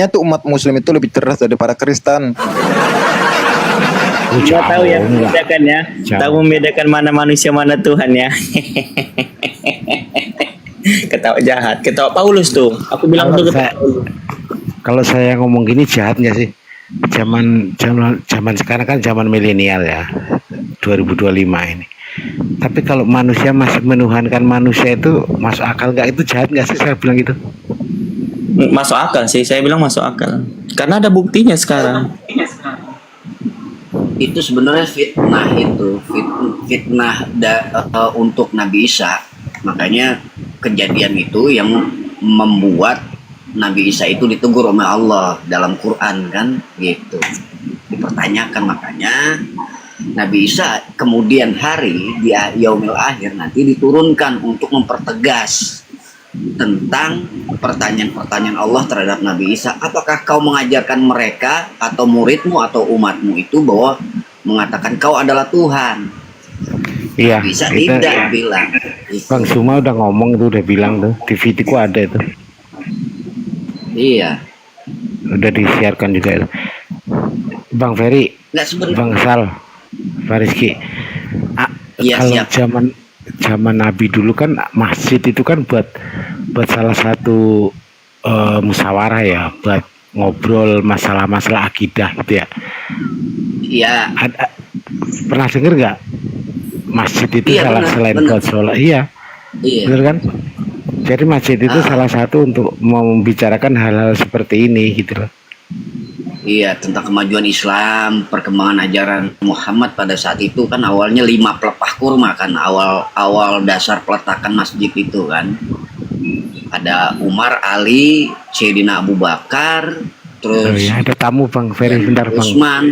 tuh umat muslim itu lebih cerdas daripada Kristen. Nggak tahu ya membedakan ya. Tahu membedakan mana manusia mana Tuhan ya. Ketawa jahat, ketawa Paulus tuh. Aku bilang tuh Kalau saya ngomong gini jahat nggak sih? Zaman sekarang kan zaman milenial ya, 2025 ini. Tapi kalau manusia masih menuhankan manusia itu masuk akal nggak? Itu jahat nggak sih saya bilang gitu? masuk akal sih, saya bilang masuk akal. Karena ada buktinya sekarang. Itu sebenarnya fitnah untuk Nabi Isa. Makanya kejadian itu yang membuat Nabi Isa itu ditegur oleh Allah dalam Quran kan gitu. Dipertanyakan, makanya Nabi Isa kemudian hari di yaumil akhir nanti diturunkan untuk mempertegas tentang pertanyaan-pertanyaan Allah terhadap Nabi Isa. Apakah kau mengajarkan mereka atau muridmu atau umatmu itu bahwa mengatakan kau adalah Tuhan? Iya. Bisa tidak bilang. Bang Suma udah ngomong tuh, udah bilang tuh di videoku ada itu. Iya. Udah disiarkan juga itu. Bang Ferry, Bang Sal, Fariski. Iya, kalau siap. zaman Nabi dulu kan masjid itu kan buat salah satu musyawarah ya, buat ngobrol masalah-masalah akidah gitu ya. Iya. Pernah denger nggak masjid itu selain buat sholat? Iya. Bener kan? Jadi masjid itu salah satu untuk membicarakan hal-hal seperti ini gitu loh. Iya, tentang kemajuan Islam, perkembangan ajaran Muhammad pada saat itu kan awalnya 5 pelepah kurma kan, awal dasar peletakan masjid itu kan. Ada Umar, Ali, Sayyidina Abu Bakar, terus ya, ada tamu Bang Ferry, bentar Bang. Utsman.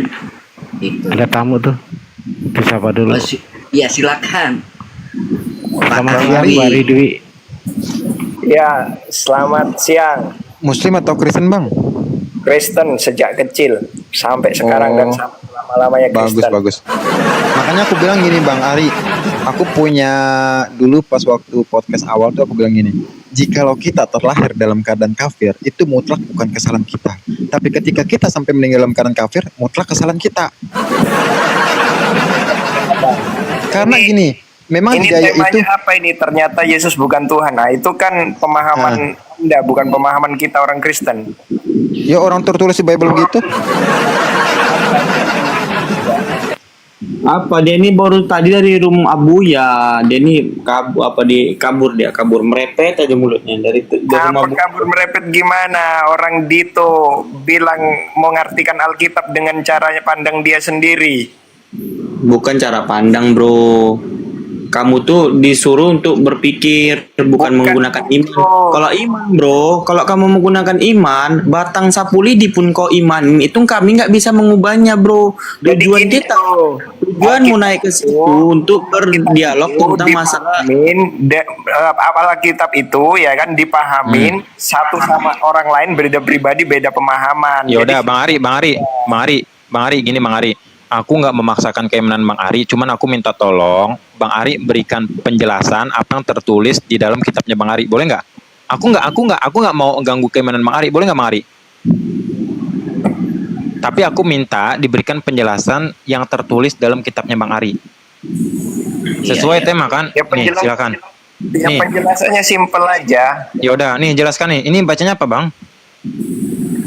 Gitu. Ada tamu tuh. Disapa dulu. Iya, silakan. Selamat siang Mbak Ridwi. Ya, selamat siang. Muslim atau Kristen, Bang? Kristen sejak kecil sampai sekarang dan sampai lama-lamanya Kristen. Bagus. Makanya aku bilang gini Bang Ari, aku punya dulu pas waktu podcast awal tuh aku bilang gini, jikalau kita terlahir dalam keadaan kafir, itu mutlak bukan kesalahan kita. Tapi ketika kita sampai meninggal dalam keadaan kafir, mutlak kesalahan kita. Karena gini, memang ini gaya temanya itu apa ini? Ternyata Yesus bukan Tuhan. Nah, itu kan pemahaman Anda, bukan pemahaman kita orang Kristen. ya orang tertulis di Bible gitu. Apa dia ini baru tadi dari room Abu ya, dia ini kabur merepet aja mulutnya dari rumah Abu. Kabur merepet gimana? Orang Dito bilang mau ngartikan Alkitab dengan caranya pandang dia sendiri. Bukan cara pandang, bro. Kamu tuh disuruh untuk berpikir, bukan menggunakan iman. Kalau iman, bro, kalau kamu menggunakan iman, batang sapu lidi pun kau iman, itu kami nggak bisa mengubahnya, bro. Tujuan kita, tujuan mau naik ke situ untuk berdialog tentang masalah. Apalah kitab itu ya kan dipahamin satu sama orang lain, beda pribadi, beda pemahaman. Yaudah, Bang Ari, gini Bang Ari. Aku nggak memaksakan keimanan Bang Ari, cuman aku minta tolong Bang Ari berikan penjelasan apa yang tertulis di dalam kitabnya Bang Ari, boleh nggak? Aku nggak mau ganggu keimanan Bang Ari, boleh nggak Bang Ari? Tapi aku minta diberikan penjelasan yang tertulis dalam kitabnya Bang Ari. Sesuai tema kan? Ya, nih, silakan. Ya, Nih. penjelasannya simpel aja. Yaudah, nih jelaskan nih. Ini bacanya apa Bang?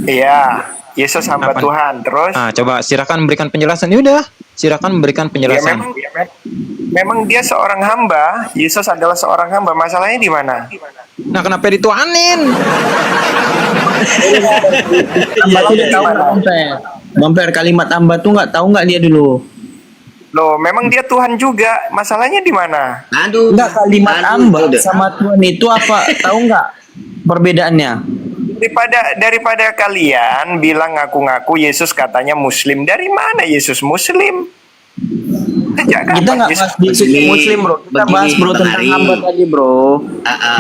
Iya. Yesus hamba Apa? Tuhan. Terus Coba silakan berikan penjelasan. Yaudah, silakan berikan penjelasan. memang dia seorang hamba. Yesus adalah seorang hamba. Masalahnya di mana? Nah, kenapa dituanin? Mampir kalimat hamba tuh nggak tahu nggak dia dulu. Loh, memang dia Tuhan juga. Masalahnya di mana? Nggak, kalimat hamba sama Tuhan itu apa? Tahu nggak perbedaannya? Daripada kalian bilang ngaku-ngaku Yesus katanya Muslim. Dari mana Yesus Muslim? Sejak kapan Kita nggak bahas Yesus Muslim, bro. Kita bahas bro tentang hamba tadi, bro.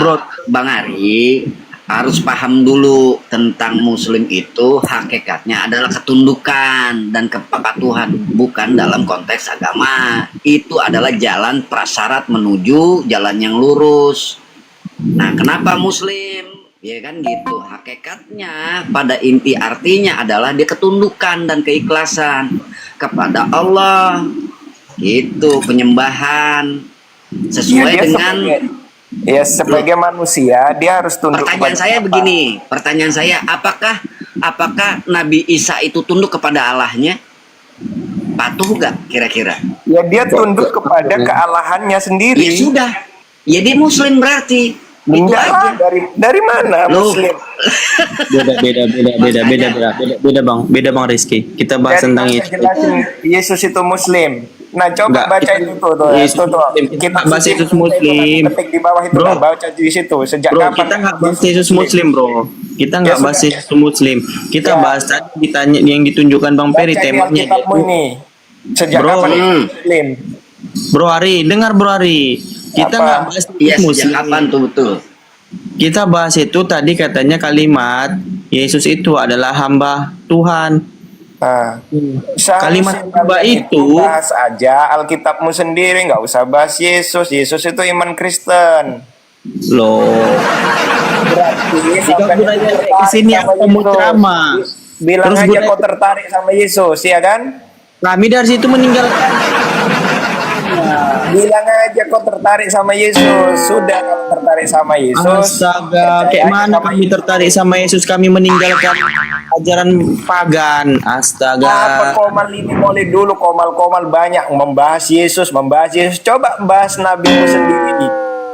Bro, Bang Ari harus paham dulu tentang Muslim itu hakikatnya adalah ketundukan dan kepatuhan, bukan dalam konteks agama. Itu adalah jalan prasyarat menuju jalan yang lurus. Nah, kenapa Muslim Ya kan gitu. Hakikatnya pada inti artinya adalah dia ketundukan dan keikhlasan kepada Allah. Gitu, penyembahan sesuai Dia dengan sebagai manusia dia harus tunduk pertanyaan kepada saya apa? begini, pertanyaan saya apakah Nabi Isa itu tunduk kepada Allahnya? Patuh gak kira-kira? Ya dia tunduk kepada kealahannya sendiri. Ya sudah. Ya dia muslim berarti. Itu Enggak lah, aja. dari mana Loh. muslim? Beda bang Rizky. Kita bahas Dari tentang mana itu. jelasin Yesus itu muslim? Nah coba Enggak, baca kita- itu tuh, Yesus Muslim. Kita bahas suci Yesus itu Muslim. ketik di bawah itu, Bro. nah, baca di situ. Sejak Bro, kapan kita nggak bahas Yesus Muslim, bro. Kita nggak Ya bahas sudah. Yesus Muslim. Kita Ya. bahas tadi ditanya yang ditunjukkan Bang Peri Baca di temanya. Alkitabmu ini. Sejak Bro. kapan itu muslim? Bro Ari, dengar Bro Ari. Kita Apa? nggak bahas Iya, Yesus sejak Muslim. kapan tuh betul? Kita bahas itu tadi katanya kalimat Yesus itu adalah hamba Tuhan. Nah, Kalimat seharusnya hamba kalian itu bahas aja Alkitabmu sendiri, nggak usah bahas Yesus. Yesus itu iman Kristen. loh. Berarti Jika sampai budaya tertarik kesini sama aku mau Yesus. ceramah. Bilang Terus aja budaya- kau tertarik sama Yesus, ya kan? Kami dari situ meninggalkan. Bilang aja kau tertarik sama Yesus. Sudah kau tertarik sama Yesus. Astaga, percaya kayak aja mana sama kami Yesus. tertarik sama Yesus? Kami meninggalkan ajaran pagan. Apa Astaga. komal ini mulai dulu, komal-komal banyak membahas Yesus. Coba bahas nabimu sendiri.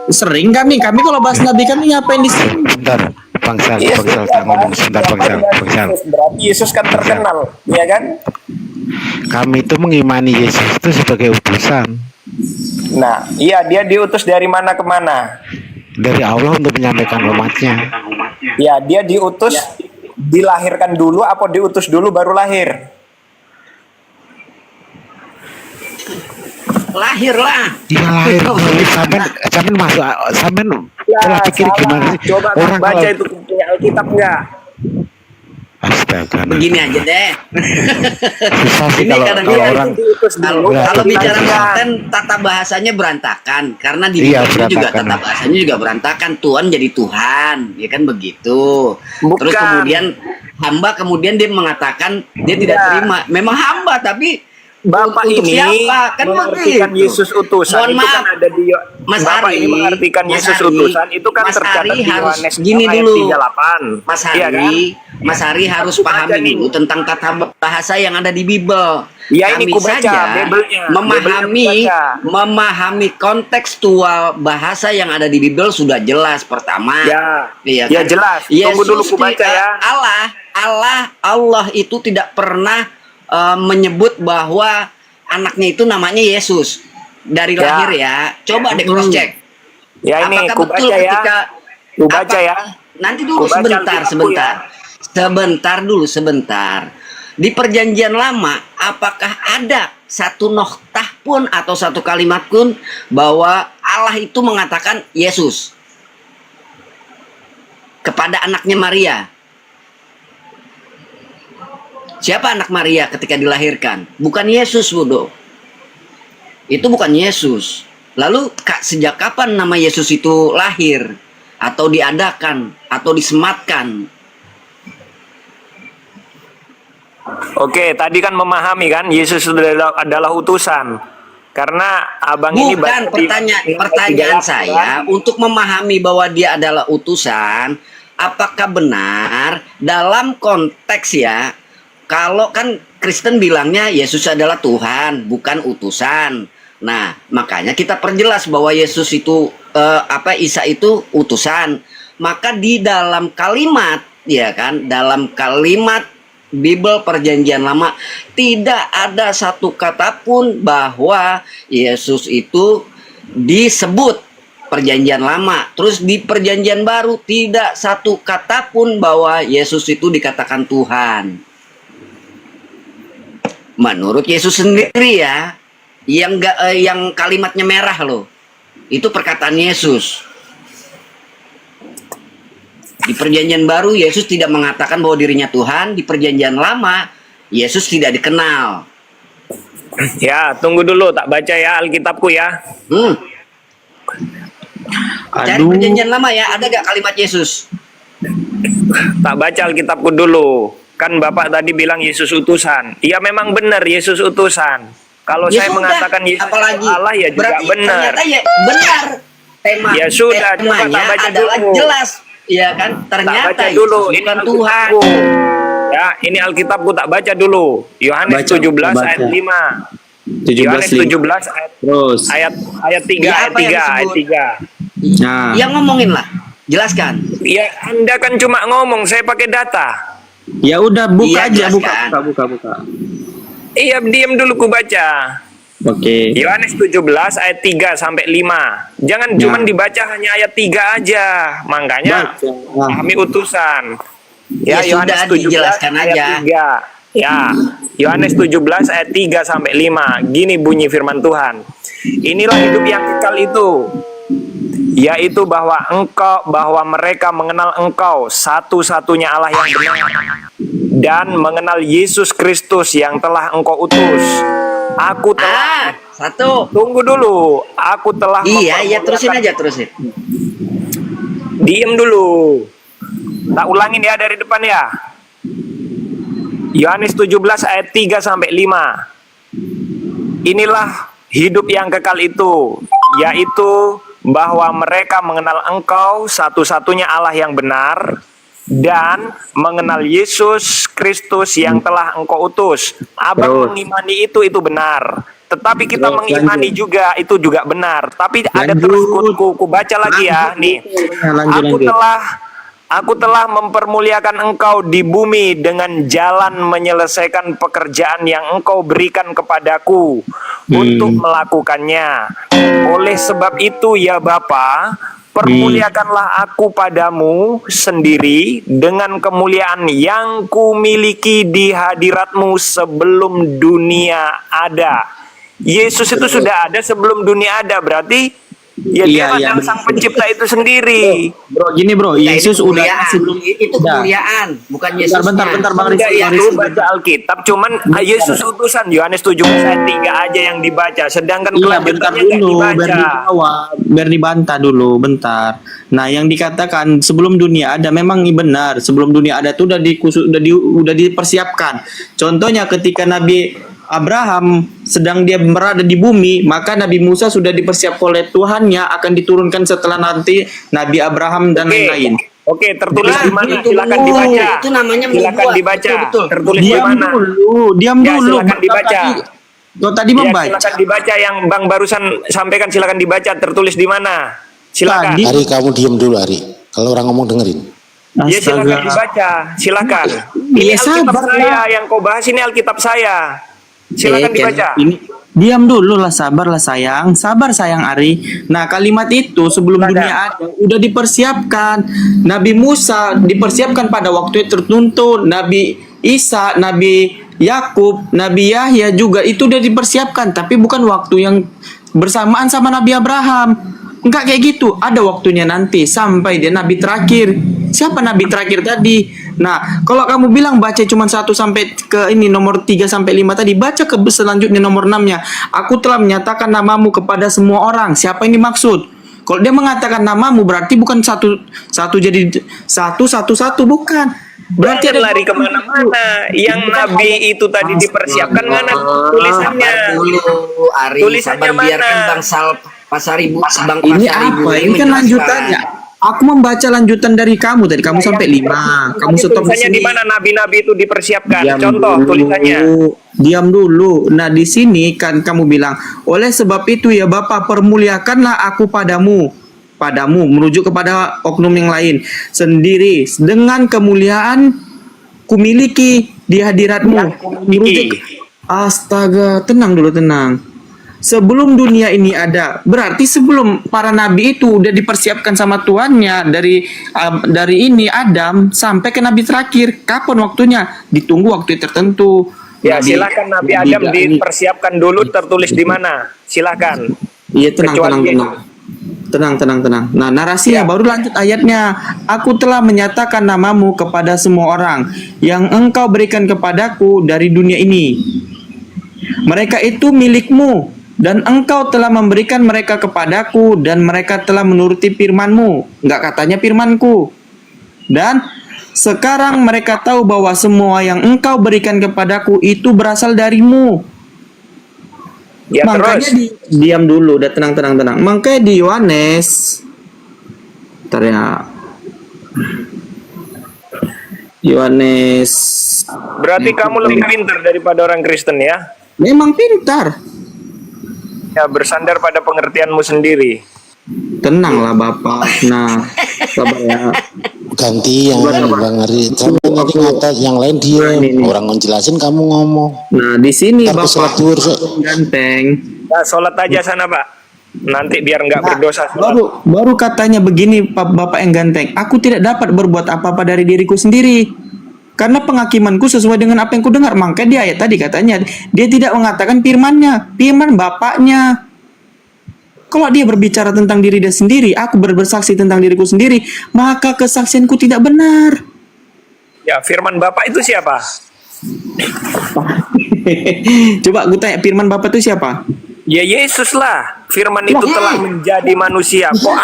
Sering kami kalau bahas Nabi kami ngapain di sini? Bentar, Bangsal, Yesus Bangsal, tak ngomong sebentar, Bangsal, Bangsal. Berarti Yesus kan terkenal, ya kan? Kami itu mengimani Yesus itu sebagai utusan Nah, iya, dia diutus dari mana ke mana? dari Allah untuk menyampaikan umatnya. Ya, dia diutus, dilahirkan dulu apa diutus dulu baru lahir? Lahirlah. Dia lahir dulu, sampai masuk, sampai pola pikir gimana sih? Coba Orang baca kalau itu punya Alkitab nggak? astaga, nah. Begini aja deh. Susah sih Ini kalau kadang-kadang orang diutus dulu. Kalau Berarti bicara kan- konten tata bahasanya berantakan karena di Iya, Bible juga berantakan. tata bahasanya juga berantakan. Tuhan jadi Tuhan, ya kan begitu. Terus Bukan. kemudian hamba kemudian dia mengatakan dia tidak Iya. terima. Memang hamba tapi Bapak untuk ini siapa? Kan mengartikan begitu. Yesus utusan Mohon itu maaf. kan ada di Mas Bapak Ari, ini mengartikan Mas Yesus Ari, utusan itu kan Mas tercatat Ari di harus Yohanes gini 6 ayat dulu. 38. Mas Iya kan? Hari, Mas Hari harus Aku baca pahami nih. dulu tentang tata bahasa yang ada di Bible. Ya, ini Kami ku baca, saja Bible-nya. memahami Bible-nya ku baca. memahami kontekstual bahasa yang ada di Bible sudah jelas. Pertama, Ya, iya ya kan? jelas. Tunggu dulu ku baca ya. Allah itu tidak pernah menyebut bahwa anaknya itu namanya Yesus dari Ya. lahir ya. Coba deh cross check. Ya ini Apakah ku betul baca ya. ketika Ku baca ya. Nanti dulu Ku baca sebentar, Alkitabku sebentar. Sebentar. Di perjanjian lama, apakah ada satu noktah pun atau satu kalimat pun bahwa Allah itu mengatakan Yesus kepada anaknya Maria? Siapa anak Maria ketika dilahirkan? Bukan Yesus, Bodoh. Itu bukan Yesus. Lalu sejak kapan nama Yesus itu lahir? Atau diadakan? Atau disematkan? Oke, tadi kan memahami kan Yesus adalah utusan. Karena abang ini Bukan, baca di- pertanyaan 38, saya kan? untuk memahami bahwa dia adalah utusan, apakah benar dalam konteks ya, kalau kan Kristen bilangnya Yesus adalah Tuhan, bukan utusan. Nah, makanya kita perjelas bahwa Yesus itu Isa itu utusan. Maka di dalam kalimat ya kan, dalam kalimat Bible Perjanjian Lama tidak ada satu kata pun bahwa Yesus itu disebut Perjanjian Lama. Terus di Perjanjian Baru tidak satu kata pun bahwa Yesus itu dikatakan Tuhan. Menurut Yesus sendiri ya, yang kalimatnya merah loh, itu perkataan Yesus. Di Perjanjian Baru Yesus tidak mengatakan bahwa dirinya Tuhan. Di Perjanjian Lama Yesus tidak dikenal. Ya, tunggu dulu tak baca ya Alkitabku ya. Cari Aduh. Perjanjian Lama ya, ada gak kalimat Yesus? Tak baca Alkitabku dulu. Kan Bapak tadi bilang Yesus utusan. Ya memang benar Yesus utusan. Kalau Ya saya sudah, mengatakan Yesus apalagi Allah ya juga berarti benar. ternyata ya benar. Ya sudah, coba temanya tak baca adalah dulu. jelas. Ya kan, Tak ternyata baca dulu, Yesus ini bukan Tuhan. Alkitabku. Ya, ini Alkitabku tak baca dulu. Yohanes Baca, 17 baca. ayat 5. 17 Yohanes 17 ayat Terus. ayat 3, Ya, ayat apa yang 3, ayat disebut? 3. Nah, Yang ngomongin lah, jelaskan. Ya, Anda kan cuma ngomong, saya pakai data. ya udah buka Iya, aja, buka, jelaskan. buka. Iya, diam dulu ku baca. Oke. Yohanes 17 ayat 3 sampai 5. Jangan Ya. cuma dibaca hanya ayat 3 aja. Makanya Baca. pahami utusan. Ya sudah, dijelaskan ayat aja. 3. Ya, Yohanes 17 ayat 3 sampai 5. Gini bunyi firman Tuhan. Inilah hidup yang kekal itu, yaitu bahwa mereka mengenal Engkau satu-satunya Allah yang benar, dan mengenal Yesus Kristus yang telah Engkau utus. Aku telah Satu. Tunggu dulu. Aku telah Iya, terusin mempermuliakan- aja, terusin. Diem dulu. Tak ulangin ya dari depan ya. Yohanes 17 ayat 3 sampai 5. Inilah hidup yang kekal itu, yaitu bahwa mereka mengenal Engkau satu-satunya Allah yang benar, dan mengenal Yesus Kristus yang telah Engkau utus. Abang Terus. mengimani itu benar. Tetapi kita Terus, mengimani lanjut. juga itu juga benar. Tapi ada Lanjut. terus ku baca lagi ya nih. Lanjut. Aku telah mempermuliakan engkau di bumi dengan jalan menyelesaikan pekerjaan yang engkau berikan kepadaku untuk melakukannya. Oleh sebab itu ya Bapa, permuliakanlah aku padamu sendiri dengan kemuliaan yang kumiliki di hadiratmu sebelum dunia ada. Yesus itu sudah ada sebelum dunia ada, berarti ya dia adalah sang pencipta itu sendiri. Bro, gini bro, Ya, Yesus itu udah kemuliaan. sebelum Itu kemuliaan, bukan Yesus. Bentar, Bang Enggak Rizky. itu baca Alkitab, cuman Yesus utusan Yohanes 17 ayat 3 aja yang dibaca, sedangkan Iya, bentar kelanjutannya nggak dulu, dibaca. biar dijawab, biar dibantah dulu, bentar. Nah, yang dikatakan sebelum dunia ada memang benar. Sebelum dunia ada tuh udah dipersiapkan. Contohnya ketika Nabi Abraham sedang dia berada di bumi, maka Nabi Musa sudah dipersiapkan oleh Tuhannya akan diturunkan setelah nanti Nabi Abraham dan lain-lain. Oke, tertulis di mana? Itu Silakan dulu. dibaca. Itu namanya Silakan membuat. dibaca. Betul. Tertulis di Diam mana? diam Ya, dulu. silakan dibaca. Kau tadi Ya, membaca. silakan dibaca yang Bang barusan sampaikan, silakan dibaca, tertulis di mana? Silakan. Tadi- Ari, kamu diem dulu, Ari. Kalau orang ngomong dengerin. Ya silakan Astaga. dibaca, silakan. Ini Ya, Alkitab sabar saya lah. yang kau bahas, ini Alkitab saya. Silakan Oke. dibaca. Ini diam dulu lah, sabar sayang Ari. Nah, kalimat itu sebelum Ada. dunia ada udah dipersiapkan. Nabi Musa dipersiapkan pada waktu tertentu, Nabi Isa, Nabi Yakub, Nabi Yahya juga itu udah dipersiapkan, tapi bukan waktu yang bersamaan sama Nabi Abraham. Enggak kayak gitu, ada waktunya nanti sampai dia nabi terakhir. Siapa nabi terakhir tadi? Nah, kalau kamu bilang baca cuma 1 sampai ke ini nomor 3 sampai 5 tadi, baca ke selanjutnya nomor 6-nya. Aku telah menyatakan namamu kepada semua orang. Siapa ini maksud? Kalau dia mengatakan namamu berarti bukan satu jadi satu bukan. Berarti Jangan ada lari kemana-mana. Yang Nabi itu tadi dipersiapkan mana tulisannya? Sabar dulu, Ari. Tulisannya Sabar, biarkan mana? Bang Pasaribu. Bang Ini Pasaribu apa? Ini kan menjelaskan. lanjutannya. Aku membaca lanjutan dari kamu tadi. Kamu sampai 5. Kamu stop di Tulisannya sini. di mana nabi-nabi itu dipersiapkan? Diam Contoh dulu. tulisannya. Diam dulu. Nah, di sini kan kamu bilang, oleh sebab itu ya Bapa, permuliakanlah aku padamu merujuk kepada oknum yang lain sendiri dengan kemuliaan kumiliki di hadiratmu. Merujuk. Astaga, tenang dulu, tenang. Sebelum dunia ini ada, berarti sebelum para nabi itu udah dipersiapkan sama Tuannya dari ini Adam sampai ke nabi terakhir. Kapan waktunya? Ditunggu waktu tertentu. Ya, silakan Nabi Adam dipersiapkan dulu, tertulis di mana? Silakan. Iya, tenang. Kecuali- Tenang. Nah, narasinya baru lanjut ayatnya. Aku telah menyatakan namamu kepada semua orang yang engkau berikan kepadaku dari dunia ini. Mereka itu milikmu, dan engkau telah memberikan mereka kepadaku, dan mereka telah menuruti firmanmu. Enggak katanya firmanku. Dan Sekarang mereka tahu bahwa semua yang engkau berikan kepadaku itu berasal darimu. Ya Makanya terus. diam dulu, udah tenang. Makanya di Yohanes, bentar ya. Yohanes Berarti kamu lebih pintar daripada orang Kristen ya? memang pintar. Ya bersandar pada pengertianmu sendiri. Tenanglah Bapak. Nah, sabar ya. Ganti yang Bang Ari. Sampai tadi ngata yang lain dia orang ngejelasin kamu ngomong. Nah, di sini Ntar Bapak sholat zuhur, ganteng. Nah, sholat aja sana Pak. Nanti biar nggak berdosa. sholat. Baru katanya begini Bapak yang ganteng. Aku tidak dapat berbuat apa-apa dari diriku sendiri. Karena penghakimanku sesuai dengan apa yang ku dengar. Makanya di ayat tadi katanya dia tidak mengatakan firmannya, firman Bapaknya. Kalau dia berbicara tentang diri dia sendiri, aku bersaksi tentang diriku sendiri, maka kesaksianku tidak benar. Ya firman Bapak itu siapa? Coba gue tanya, firman Bapak itu siapa? Ya Yesus lah. Firman itu telah menjadi manusia. Kok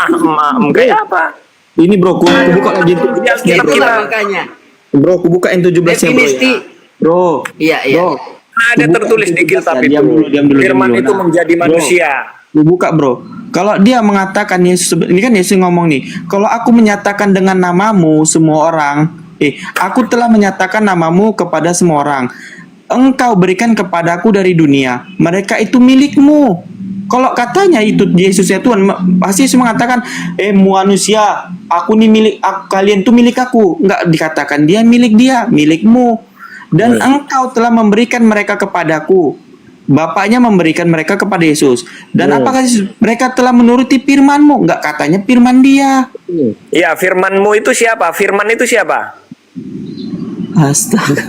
kayak apa? Ini bro, ku buka lagi itu. Di Alkitab Itulah kita makanya. Bro, ku buka yang 17 nya bro. Definisi. Ya. Bro. Iya. Bro. ada tertulis di Alkitab itu. Diam dulu. Firman itu Nah, menjadi bro, manusia. Lu buka bro. Kalau dia mengatakan Yesus, ini kan Yesus ngomong nih. Kalau aku menyatakan dengan namamu semua orang, aku telah menyatakan namamu kepada semua orang. Engkau berikan kepadaku dari dunia. Mereka itu milikmu. Kalau katanya itu Yesus ya Tuhan, pasti Yesus mengatakan, manusia, aku nih milik, kalian tuh milik aku. Enggak dikatakan dia milik dia, milikmu. Dan engkau telah memberikan mereka kepadaku. Bapaknya memberikan mereka kepada Yesus. Dan apakah mereka telah menuruti firman-Mu? Enggak, katanya firman dia. Ya, firman-Mu itu siapa? Firman itu siapa? Astaga.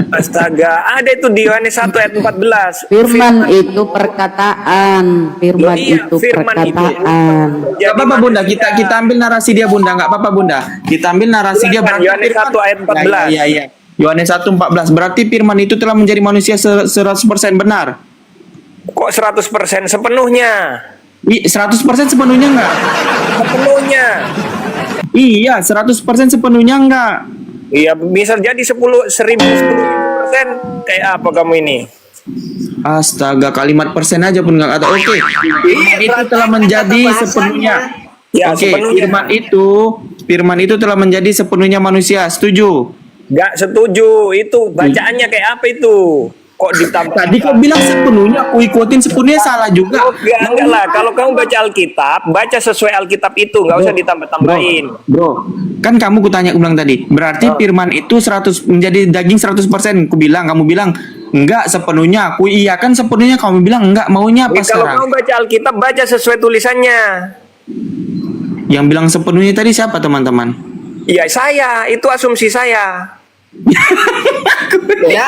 Astaga, ada itu di Yohanes 1 ayat 14. Firman itu perkataan, firman Loh, iya, itu firman itu. perkataan. Enggak apa-apa Bunda, kita ambil narasi dia Bunda, enggak apa-apa Bunda. Kita ambil narasi dia berarti Yohanes 1 ayat 14. Iya. Yohanes 1:14. Berarti firman itu telah menjadi manusia 100% benar. Kok 100% sepenuhnya? 100% sepenuhnya enggak? Sepenuhnya. Iya, 100% sepenuhnya enggak. Iya, bisa jadi 1000% kayak apa kamu ini? Astaga, kalimat persen aja pun nggak ada. Oke, firman itu telah menjadi sepenuhnya. Ya, Oke, sepenuhnya. firman itu telah menjadi sepenuhnya manusia. Setuju? Gak setuju. Itu bacaannya kayak apa itu? Kok ditambah? Tadi kau bilang sepenuhnya, aku ikutin sepenuhnya salah juga. Oh, enggak lah. Kalau kamu baca Alkitab, baca sesuai Alkitab itu, nggak usah ditambah-tambahin. Bro, kan kamu kutanya, aku bilang tadi, berarti firman itu 100 menjadi daging 100%. Aku bilang, kamu bilang enggak sepenuhnya. Aku iya kan sepenuhnya, kamu bilang enggak. Maunya apa Kalau sekarang? kamu baca Alkitab, baca sesuai tulisannya. Yang bilang sepenuhnya tadi siapa teman-teman? Ya saya, itu asumsi saya. Ya,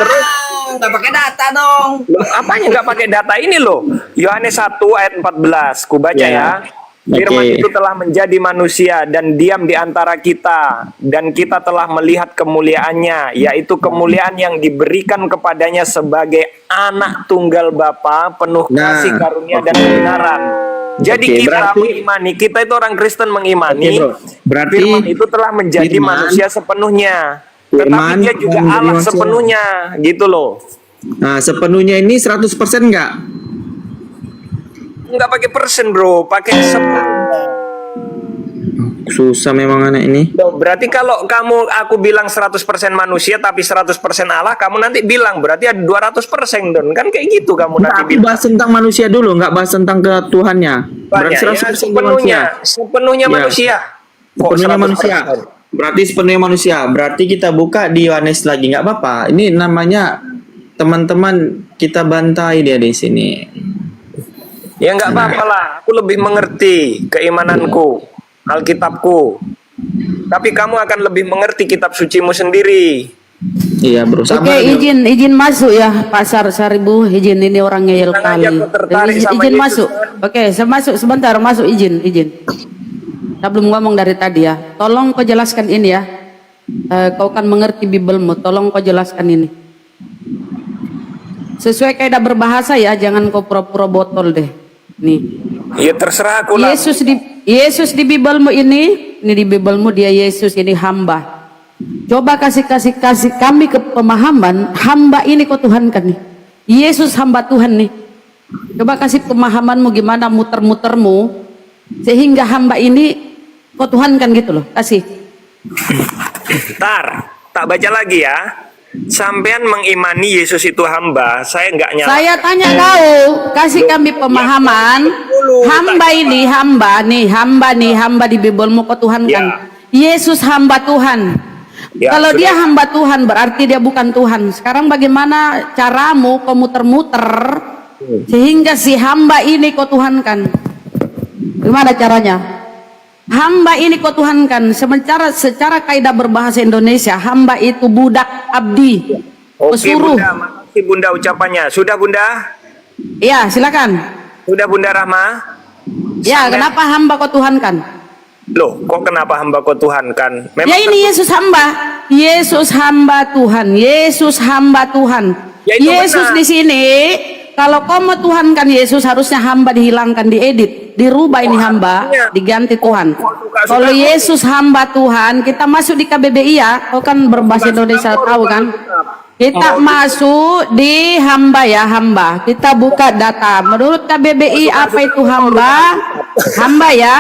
nggak pakai data dong. Loh, apanya nggak pakai data ini loh? Yohanes 1 ayat 14, ku baca ya. Firman Oke. itu telah menjadi manusia dan diam di antara kita, dan kita telah melihat kemuliaannya, yaitu kemuliaan yang diberikan kepadanya sebagai anak tunggal Bapa, penuh Nah, kasih karunia dan kebenaran. Jadi Oke, kita berarti- mengimani, kita itu orang Kristen mengimani, Oke, bro. Berarti firman itu telah menjadi firman- manusia sepenuhnya. Tetapi firman dia juga telah menjadi Allah manusia. sepenuhnya, gitu loh. Nah, sepenuhnya ini 100% enggak? Nggak pakai persen bro, pakai sepenuhnya. Susah memang anak ini. Loh, berarti kalau aku bilang 100% manusia tapi 100% Allah, kamu nanti bilang berarti ada 200% Don. Kan kayak gitu kamu nanti Tapi bilang. bahas tentang manusia dulu, enggak bahas tentang ketuhannya. Berarti Ya, 100% sepenuhnya, manusia. sepenuhnya Ya. manusia. Kok Sepenuhnya 100%? manusia. Berarti sepenuhnya manusia. Berarti kita buka di Yohanes lagi, nggak apa-apa. Ini namanya teman-teman kita bantai dia di sini. Ya nggak apa-apa lah, aku lebih mengerti keimananku, Alkitabku. Tapi kamu akan lebih mengerti kitab sucimu sendiri. Iya bro, Oke, sabar. bro. izin masuk ya Pak Saribu, izin ini orang ngeyel Jangan kali. aja kau tertarik sama Izin Yesus, masuk. kan? Oke, saya masuk sebentar, masuk izin. Saya belum ngomong dari tadi ya. Tolong kau jelaskan ini ya. Kau kan mengerti Bibelmu, tolong kau jelaskan ini. Sesuai kaidah berbahasa ya, jangan kau pura-pura botol deh. Nih. Ya terserah aku lah. Yesus di Bibelmu ini di Bibelmu dia Yesus ini hamba. Coba kasih kami ke pemahaman, hamba ini kau Tuhankan nih. Yesus hamba Tuhan nih. Coba kasih pemahamanmu gimana muter-mutermu sehingga hamba ini kau Tuhankan gitu loh. Kasih. Ntar, tak baca lagi ya. Sampean mengimani Yesus itu hamba, saya nggak nyala. Saya tanya kau, kasih kami pemahaman. Hamba ini hamba di Bibelmu kau Tuhankan. Yesus hamba Tuhan. Ya, Kalau sudah. dia hamba Tuhan berarti dia bukan Tuhan. Sekarang bagaimana caramu kau muter-muter sehingga si hamba ini kau Tuhankan? Gimana caranya? Hamba ini kau Tuhankan. Secara kaidah berbahasa Indonesia, hamba itu budak abdi, Oke, pesuruh. Bunda, makasih Bunda ucapannya. Sudah Bunda? Iya, silakan. Sudah Bunda Rahma? Ya, kenapa hamba kau Tuhankan? Loh, kok kenapa hamba kau Tuhankan? Ya ini Yesus hamba. Yesus hamba Tuhan. Yesus hamba Tuhan. Ya, itu Yesus benar. di sini, kalau kau mau Tuhankan Yesus, harusnya hamba dihilangkan, diedit, dirubah ini hamba, artinya- diganti Tuhan. suka- Kalau suka- Yesus hamba Tuhan, kita masuk di KBBI ya. Kau kan berbahasa Indonesia tahu kan? Kita masuk di hamba ya, hamba. Kita buka data. Menurut KBBI apa itu hamba? Hamba ya.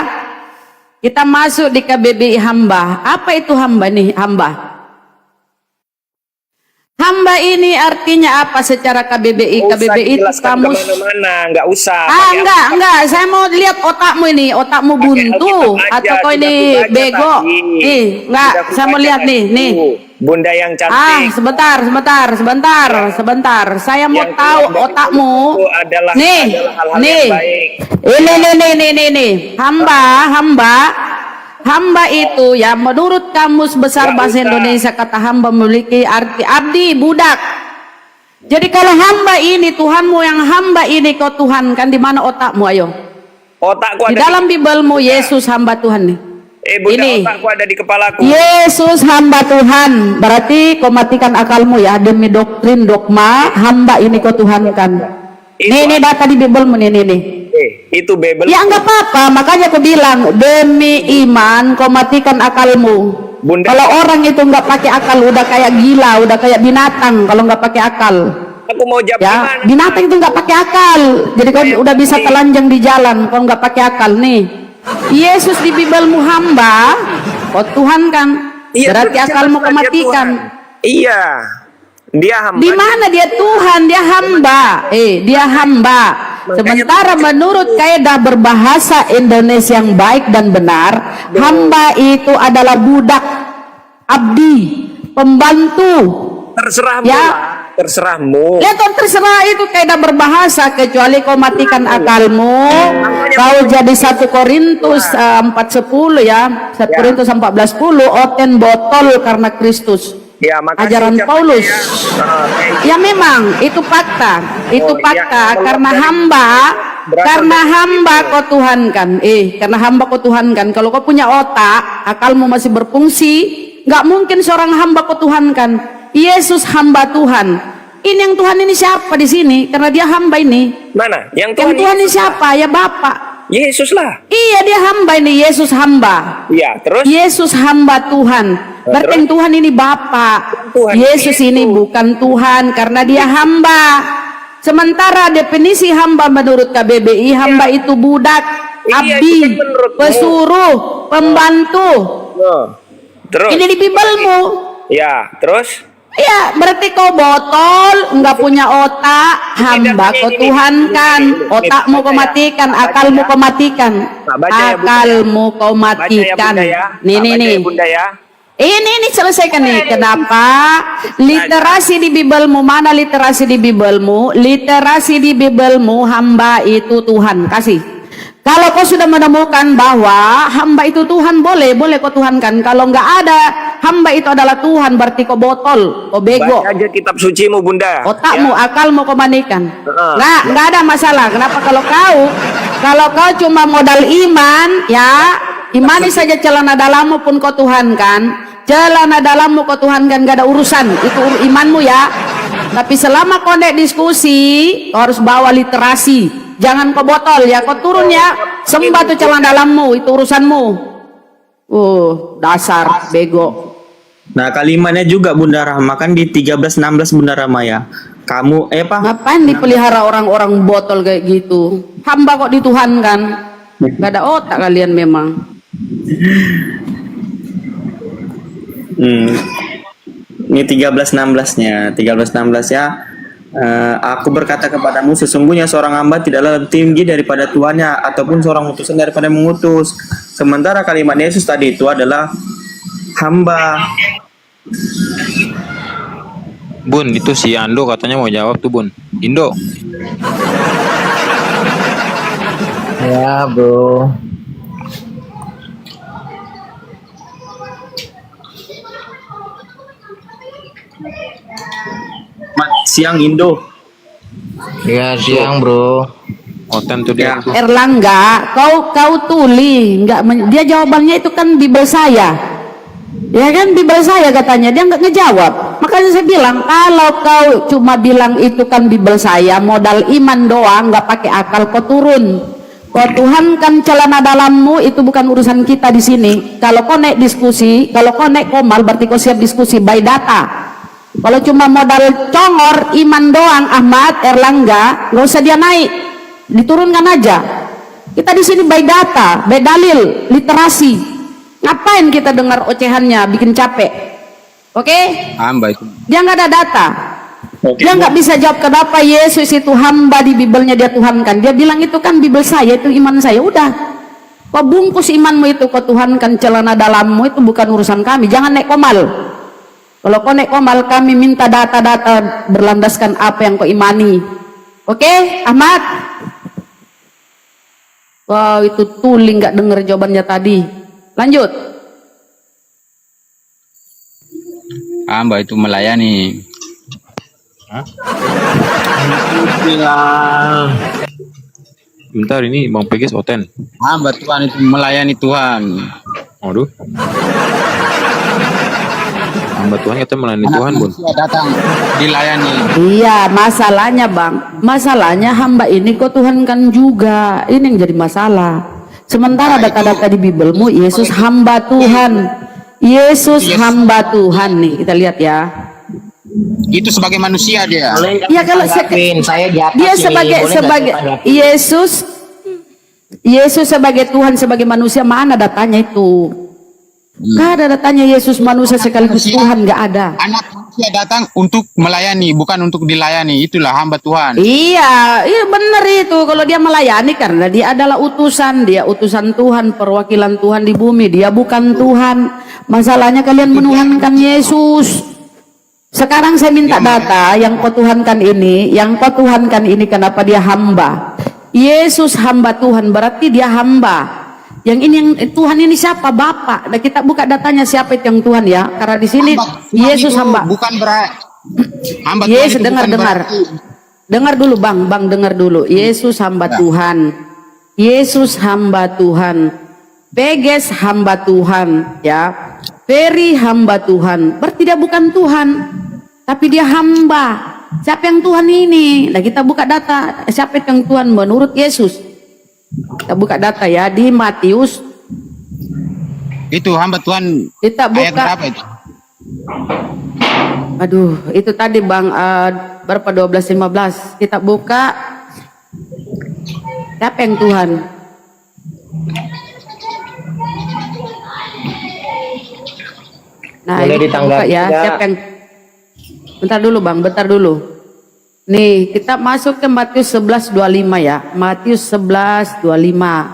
Kita masuk di KBBI hamba. Apa itu hamba nih? Hamba. Hamba ini artinya apa secara KBBI? Nggak usah KBBI itu dijelaskan kamus. kemana-mana, nggak usah. Ah, Pakai enggak. Saya mau lihat otakmu ini. Otakmu buntu Alkitab aja, atau kau sudah ini kubaca bego? tadi. Nih, enggak. Sudah Saya mau kubaca lihat nih, tadi. nih. Bunda yang Ah, cantik. sebentar. Saya mau Yang tahu keluar dari otakmu. itu adalah Nih, hal-hal nih. yang baik. Ini. Hamba itu ya menurut Kamus Besar Nggak Bahasa usah. Indonesia kata hamba memiliki arti abdi, budak. Jadi kalau hamba ini Tuhanmu yang hamba ini kau Tuhankan, di mana otakmu ayo? Otakku Di ada dalam Bibelmu Yesus hamba Tuhan nih. Bunda, ini. otakku ada di kepalaku. Yesus hamba Tuhan. Berarti kau matikan akalmu ya demi doktrin dogma hamba ini kau Tuhankan. Itu Nih data di Bibelmu nih. Itu Bible. Ya enggak apa-apa, makanya aku bilang demi iman kau matikan akalmu. Bunda. Kalau orang itu enggak pakai akal udah kayak gila, udah kayak binatang kalau enggak pakai akal. Aku mau jawab Ya, gimana? binatang itu enggak pakai akal. Jadi kau udah bisa telanjang di jalan kalau enggak pakai akal nih. Yesus di Bibelmu hamba, kau Tuhan kan? Iya, Berarti jelas akalmu lah kau dia matikan. Tuhan. Iya. Dia hamba. Di mana dia Tuhan? Dia hamba. Dia hamba. Sementara menurut kaidah berbahasa Indonesia yang baik dan benar, hamba itu adalah budak, abdi, pembantu. Terserahmu Ya. lah. Terserahmu. Ya kau terserah itu kaidah berbahasa, kecuali kau matikan akalmu, kau jadi 1 Korintus 4:10 ya, 1 Korintus 14:10, oten botol karena Kristus. Ya, makasih Ajaran ucapannya Paulus. ya. Thank you. Ya memang itu fakta, itu Oh, fakta iya. karena Dari- hamba, berasal karena dari hamba itu. kau Tuhankan, karena hamba kau Tuhankan. Kalau kau punya otak, akalmu masih berfungsi, nggak mungkin seorang hamba kau Tuhankan. Yesus hamba Tuhan. Ini yang Tuhan ini siapa di sini? Karena dia hamba ini. Mana? Yang Yang Tuhan ini Yesus lah. siapa? Ya Bapak. Yesus lah. Iya dia hamba ini, Yesus hamba. Iya, terus Yesus hamba Tuhan. Berarti terus? yang Tuhan ini Bapak. Tuhan Yesus itu. ini bukan Tuhan karena dia hamba. Sementara definisi hamba menurut KBBI, hamba itu budak, Iya, abdi, itu kan menurutmu. pesuruh, pembantu. Oh. Terus? Ini di Bibelmu. Ya, terus? Ya, berarti kau botol, enggak punya otak, hamba kau Tuhankan, otakmu kau matikan, akalmu kau matikan, Nah, baca ya, Bunda. akalmu kau Baca ya, matikan. Bunda ya. Nih, Nah, baca nih. ya, Bunda ya. Ini selesaikan nih. Kenapa? Literasi di Bibelmu, mana literasi di Bibelmu? Literasi di Bibelmu, hamba itu Tuhan. Kasih. Kalau kau sudah menemukan bahwa hamba itu Tuhan, boleh kau Tuhankan. Kalau nggak ada, hamba itu adalah Tuhan, berarti kau botol, kau bego. Baca aja kitab sucimu, Bunda. Otakmu, Ya. akalmu kau manikan. Heeh. Nggak ada masalah. Kenapa kalau kau cuma modal iman, ya imani saja celana dalammu pun kau Tuhankan. Celana dalammu kau Tuhankan, gak ada urusan. Itu imanmu ya. Tapi selama kau naik diskusi, kau harus bawa literasi. Jangan kau botol ya. Kau turun ya. Sembah tuh celana dalammu, itu urusanmu. Dasar bego. Nah, kalimatnya juga Bunda Rahma kan di 13-16 Bunda Rahma ya. Kamu Ngapain dipelihara orang-orang botol kayak gitu? Hamba kok dituhankan? Gak ada otak kalian memang. Ini 13-16-nya. 13-16 ya. Aku berkata kepadamu, sesungguhnya seorang hamba tidaklah lebih tinggi daripada Tuhannya, ataupun seorang utusan daripada mengutus. Sementara kalimat Yesus tadi itu adalah hamba. Bun, itu si Ando katanya mau jawab tuh Bun. Indo. Ya bro. Siang Indo. Ya siang bro. Oten tuh dia. Ya. Erlangga, kau tuli, dia jawabannya itu kan Bible saya. Ya kan Bible saya katanya, dia nggak ngejawab. Makanya saya bilang, kalau kau cuma bilang itu kan Bible saya, modal iman doang, nggak pakai akal, kau turun. Kau tuhankan celana dalammu, itu bukan urusan kita di sini. Kalau kau naik diskusi, kalau kau naik komal, berarti kau siap diskusi by data. Kalau cuma modal congor, iman doang, Ahmad, Erlangga, nggak usah dia naik, diturunkan aja. Kita di sini by data, by dalil, literasi. Ngapain kita dengar ocehannya, bikin capek? Oke? Hamba itu. Dia nggak ada data. Dia nggak bisa jawab kenapa Yesus itu hamba di Bibelnya dia tuhankan. Dia bilang itu kan Bibel saya, itu iman saya. Udah, kau bungkus imanmu itu, kau tuhankan celana dalammu, itu bukan urusan kami. Jangan naik komal. Kalau kau naik komal, kami minta data-data berlandaskan apa yang kau imani. Oke, Ahmad? Wow, itu tuli nggak dengar jawabannya tadi. Lanjut. Hamba itu melayani. Bentar, ini Bang Pegis Oten. Hamba Tuhan itu melayani Tuhan. Aduh. Hamba Tuhan kita melayani Tuhan, Bun. Datang dilayani. Iya, masalahnya Bang, masalahnya hamba ini kok tuhankan juga. Ini yang jadi masalah. Sementara data-data di Bibelmu, Yesus hamba Tuhan. Yesus hamba Tuhan nih, kita lihat ya. Itu sebagai manusia dia. Ya kalau Saya di atas dia ini, sebagai boleh nggak saya tanggapin? Yesus sebagai Tuhan, sebagai manusia, mana datanya itu? Gak ada datanya Yesus manusia sekaligus Tuhan, gak ada. Anak manusia datang untuk melayani, bukan untuk dilayani. Itulah hamba Tuhan. Iya, iya benar itu. Kalau dia melayani karena dia adalah utusan, dia utusan Tuhan, perwakilan Tuhan di bumi. Dia bukan Tuhan. Masalahnya kalian menuhankan Yesus. Sekarang saya minta data yang kau tuhankan ini, kenapa dia hamba? Yesus hamba Tuhan, berarti dia hamba. Yang ini yang Tuhan ini siapa? Bapak. Nah, kita buka datanya siapa itu yang Tuhan ya? Karena di sini Yesus hamba. Bukan berarti hamba Tuhan Yesus itu dengar. Dengar dulu Bang, dengar dulu. Yesus hamba Tuhan. Yesus hamba Tuhan. Peges hamba Tuhan, ya. Ferry hamba Tuhan. Berarti dia bukan Tuhan, tapi dia hamba. Siapa yang Tuhan ini? Nah, kita buka data. Siapa yang Tuhan menurut Yesus? Kita buka data ya di Matius. itu hamba Tuhan. Kita buka. Ayat berapa itu? Aduh, itu tadi Bang berapa 12-15. Kita buka. Siapa yang Tuhan? Nah, Boleh ini kita buka ditanggapi ya. nggak? Siapa yang? Bentar dulu Bang, bentar dulu. Nih, kita masuk ke Matius 11:25 ya. Matius 11:25.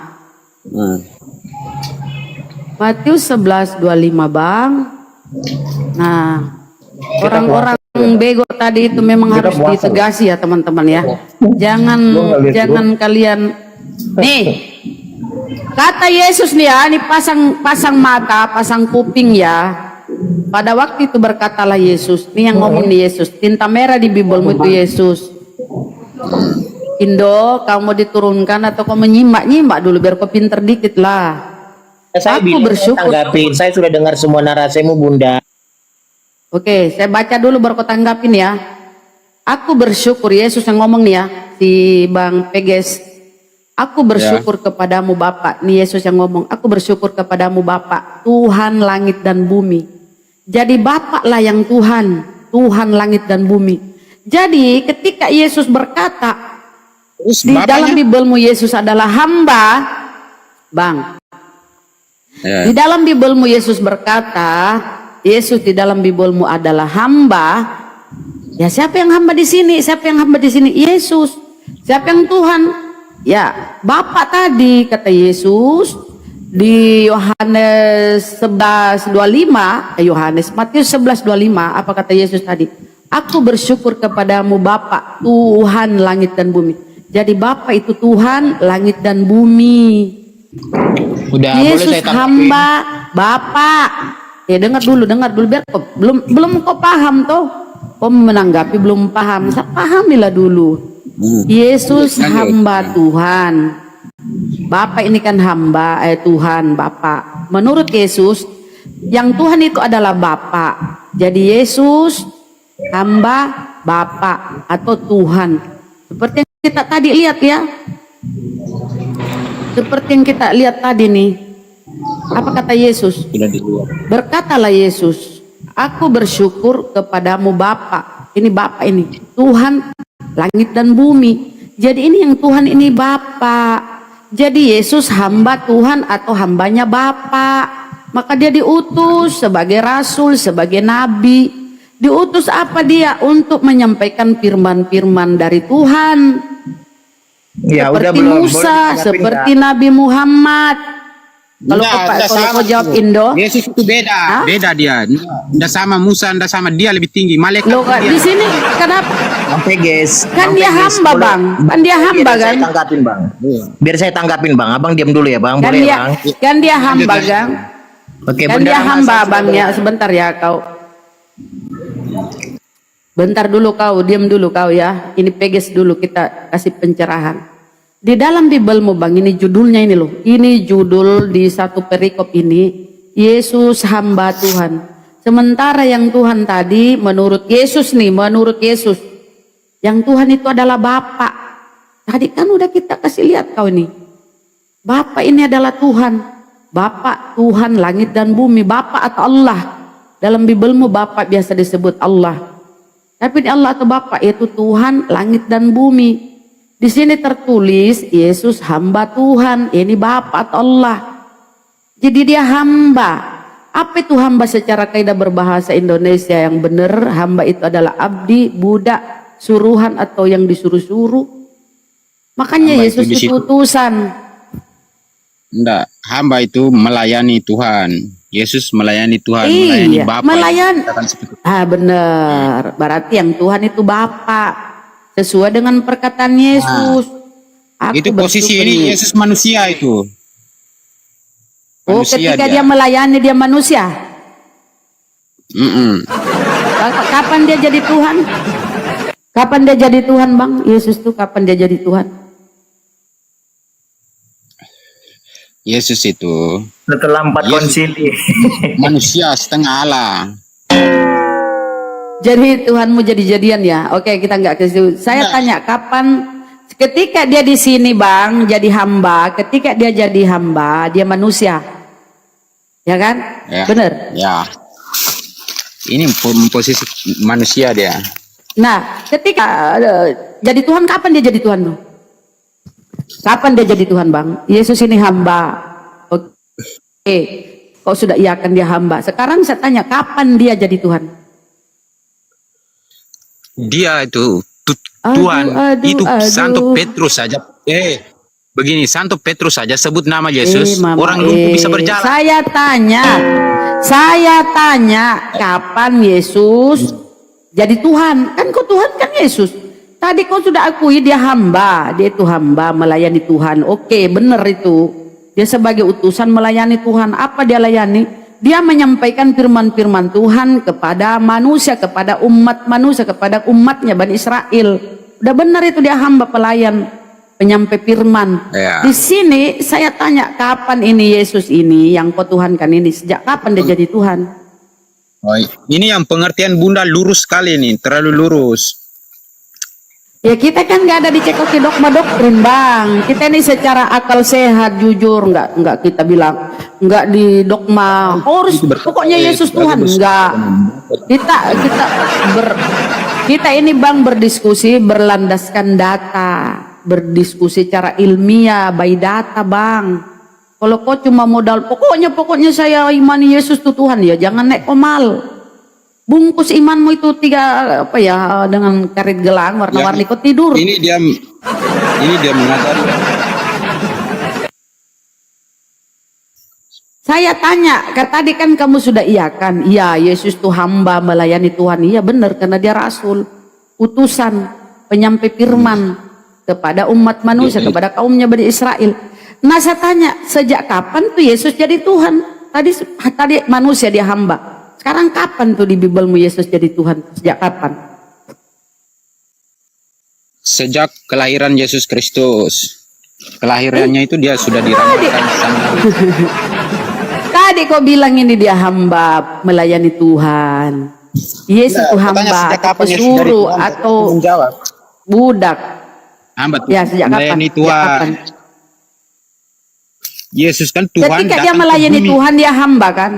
Matius 11:25 Bang. Nah, orang-orang bego tadi itu memang harus ditegasi ya teman-teman ya. Jangan kalian. Nih, kata Yesus nih ya, ini pasang mata, pasang kuping ya. Pada waktu itu berkatalah Yesus, ini yang ngomong nih Yesus, tinta merah di Bibelmu itu Yesus. Indo, kamu mau diturunkan atau kamu menyimak dulu biar kau pinter dikit lah. Saya Aku bilang, bersyukur. tanggapin. Saya sudah dengar semua narasimu Bunda. Oke, saya baca dulu baru kau tanggapin ya. Aku bersyukur, Yesus yang ngomong nih ya, si Bang Peges. Aku bersyukur kepadamu Bapa. Nih Yesus yang ngomong, aku bersyukur kepadamu Bapa, Tuhan langit dan bumi, Jadi Bapa lah yang Tuhan, Tuhan langit dan bumi. Jadi ketika Yesus berkata, Terus di dalam bapaknya? Bibelmu Yesus adalah hamba, Bang. Ya. Di dalam Bibelmu Yesus berkata, Yesus di dalam Bibelmu adalah hamba. Ya siapa yang hamba di sini? Siapa yang hamba di sini? Yesus. Siapa yang Tuhan? Ya Bapa tadi kata Yesus di Yohanes 11:25, Matius 11:25, apa kata Yesus tadi? Aku bersyukur kepadamu Bapa, Tuhan langit dan bumi. Jadi Bapa itu Tuhan langit dan bumi. Udah Yesus boleh saya tanggapin? hamba Bapak. Ya dengar dulu biar kau belum kau paham toh. Kau menanggapi belum paham. Pahamilah dulu. Yesus Lanjut. hamba Tuhan. Bapak ini kan hamba Tuhan Bapak. Menurut Yesus yang Tuhan itu adalah Bapak. Jadi Yesus hamba Bapak atau Tuhan. Seperti yang kita tadi lihat ya. Seperti yang kita lihat tadi nih. Apa kata Yesus? Berkatalah Yesus, aku bersyukur kepadamu Bapa. Ini Bapa ini, Tuhan langit dan bumi. Jadi ini yang Tuhan ini Bapa. Jadi Yesus hamba Tuhan atau hambanya Bapa. Maka dia diutus sebagai rasul, sebagai nabi. Diutus apa dia? Untuk menyampaikan firman-firman dari Tuhan. Ya udah Seperti belum Musa, boleh seperti Nabi Muhammad. Kalau Enggak kau sama. jawab Indo, Yesus itu beda, Hah? beda dia. Enggak sama Musa, enggak sama dia lebih tinggi. Malaikat lo dia. di sini kenapa? Bang Peges. Kan dia hamba bang, kan dia hamba Biar kan? saya tanggapin bang. Biar saya tanggapin bang. Abang diam dulu ya bang. Kan Boleh dia, bang. kan dia hamba kan? Oke. Kan Bunda dia Rama, hamba saya sudah bang ya. Sebentar ya kau. Bentar dulu kau, diam dulu kau ya. Ini peges dulu kita kasih pencerahan. Di dalam Bibelmu bang, ini judulnya ini loh. Ini judul di satu perikop ini, Yesus hamba Tuhan. Sementara yang Tuhan tadi menurut Yesus nih, menurut Yesus, yang Tuhan itu adalah Bapa. Tadi kan udah kita kasih lihat kau ini. Bapa ini adalah Tuhan. Bapa Tuhan langit dan bumi. Bapa atau Allah. Dalam Bibelmu Bapa biasa disebut Allah. Tapi di Allah atau Bapa yaitu Tuhan langit dan bumi. Di sini tertulis Yesus hamba Tuhan, ini Bapa atau Allah. Jadi dia hamba. Apa itu hamba secara kaidah berbahasa Indonesia yang benar? Hamba itu adalah abdi, budak, suruhan atau yang disuruh-suruh. Makanya Hamba Yesus itu itu utusan. Enggak, hamba itu melayani Tuhan. Yesus melayani Tuhan, melayani Iya, Bapa. melayani. Katakan seperti itu. Benar. Berarti yang Tuhan itu Bapa. Sesuai dengan perkataan Yesus. Aku Itu posisi bersyukur ini nih. Yesus manusia itu. Oh, Manusia ketika dia melayani dia manusia. Kapan dia jadi Tuhan? Kapan dia jadi Tuhan, Bang? Yesus tuh kapan dia jadi Tuhan? Yesus itu Setelah 4 Yesus. konsili. manusia setengah Allah. Jadi Tuhanmu jadi-jadian ya? Oke, kita nggak ke situ. Saya tanya kapan? Ketika dia di sini, Bang, jadi hamba. Ketika dia jadi hamba, dia manusia, ya kan? Ya. Bener. Ya. Ini posisi manusia dia. Nah, ketika jadi Tuhan, kapan dia jadi Tuhan tuh? Kapan dia jadi Tuhan, Bang? Yesus ini hamba. Oke, kau sudah iakan dia hamba. Sekarang saya tanya, kapan dia jadi Tuhan? Dia itu Aduh, Tuhan aduh, itu aduh. Santo Petrus saja. Begini, Santo Petrus saja sebut nama Yesus, Mama, orang lumpuh bisa berjalan. Saya tanya, kapan Yesus jadi Tuhan? Kan kau Tuhan kan Yesus. Tadi kau sudah akui dia hamba, dia itu hamba melayani Tuhan. Oke, benar itu. Dia sebagai utusan melayani Tuhan. Apa dia layani? Dia menyampaikan firman-firman Tuhan kepada manusia, kepada umat manusia, kepada umatnya Bani Israel. Udah benar itu dia hamba pelayan, penyampai firman. Ya. Di sini saya tanya, kapan ini Yesus ini yang kau Tuhankan ini? Sejak kapan dia jadi Tuhan? Oh, ini yang pengertian Bunda lurus sekali nih, terlalu lurus. Ya kita kan nggak ada dicekoki dogma doktrin, Bang. Kita ini secara akal sehat, jujur, nggak kita bilang nggak di dogma harus pokoknya Yesus Tuhan, nggak. Kita ini Bang berdiskusi berlandaskan data, berdiskusi cara ilmiah by data Bang. Kalau kau cuma modal pokoknya saya imani Yesus itu Tuhan, ya jangan naik komal. Bungkus imanmu itu dengan karet gelang warna-warni, kau tidur. Ini dia mengatakan. Saya tanya, tadi kan kamu sudah iyakan, iya Yesus itu hamba melayani Tuhan, iya benar karena dia rasul, utusan, penyampai firman kepada umat manusia, kepada kaumnya Bani Israel. Nah saya tanya, sejak kapan tuh Yesus jadi Tuhan? Tadi manusia dia hamba, sekarang kapan tuh di Bibelmu Yesus jadi Tuhan? Sejak kapan? Sejak kelahiran Yesus Kristus. Kelahirannya itu dia sudah diramalkan sama Tadi kau bilang ini dia hamba melayani Tuhan. Yesus itu hamba atau pesuruh atau budak? hamba Tuhan. Ya sejak kapan? Melayani Sejak Tuhan. kapan? Yesus kan Tuhan. Ketika dia datang ke melayani bumi. Tuhan dia hamba kan?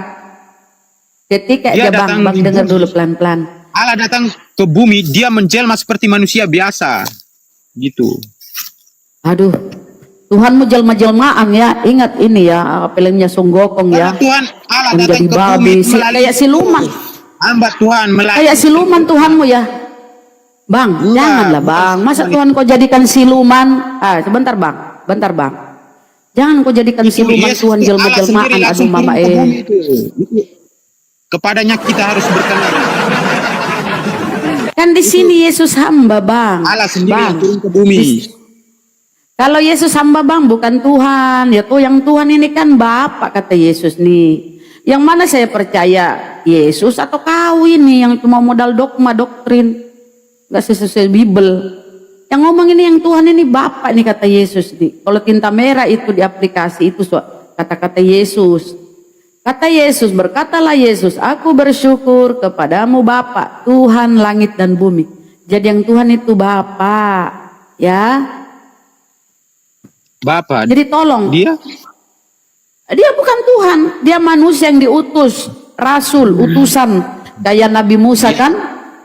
Ketika Dia dia datang bang di dengar bumi. dulu pelan-pelan. Allah datang ke bumi, dia menjelma seperti manusia biasa. Gitu. Aduh, Tuhanmu jelma-jelmaan ya. Ingat ini ya, filmnya Sung Gokong ya. Tuhan Allah Menjadi datang ke babi, bumi melalui kayak siluman. hamba Tuhan melayani. Kayak siluman Tuhanmu ya. Bang, janganlah Bang. Masa Tuhan kau jadikan siluman? Sebentar Bang, bentar Bang. Jangan kau jadikan siluman Yesus Tuhan itu Allah jelma-jelmaan. sendiri Aduh langsung mama turun ke bumi itu. Kepadanya kita harus berkenan. Kan di sini Yesus hamba Bang. Allah sendiri Bang. yang turun ke bumi. Kalau Yesus hamba Bang bukan Tuhan. Ya tuh yang Tuhan ini kan Bapak kata Yesus nih. Yang mana saya percaya? Yesus atau kau ini yang cuma modal dogma doktrin. Gak sesuai Bible. Yang ngomong ini yang Tuhan ini Bapak nih kata Yesus nih. Kalau tinta merah itu di aplikasi itu kata-kata Yesus. Kata Yesus, berkatalah Yesus, aku bersyukur kepadamu Bapa, Tuhan langit dan bumi. Jadi yang Tuhan itu Bapa, ya. Bapak. Jadi tolong. Dia bukan Tuhan, dia manusia yang diutus, rasul, utusan. Kayak Nabi Musa kan,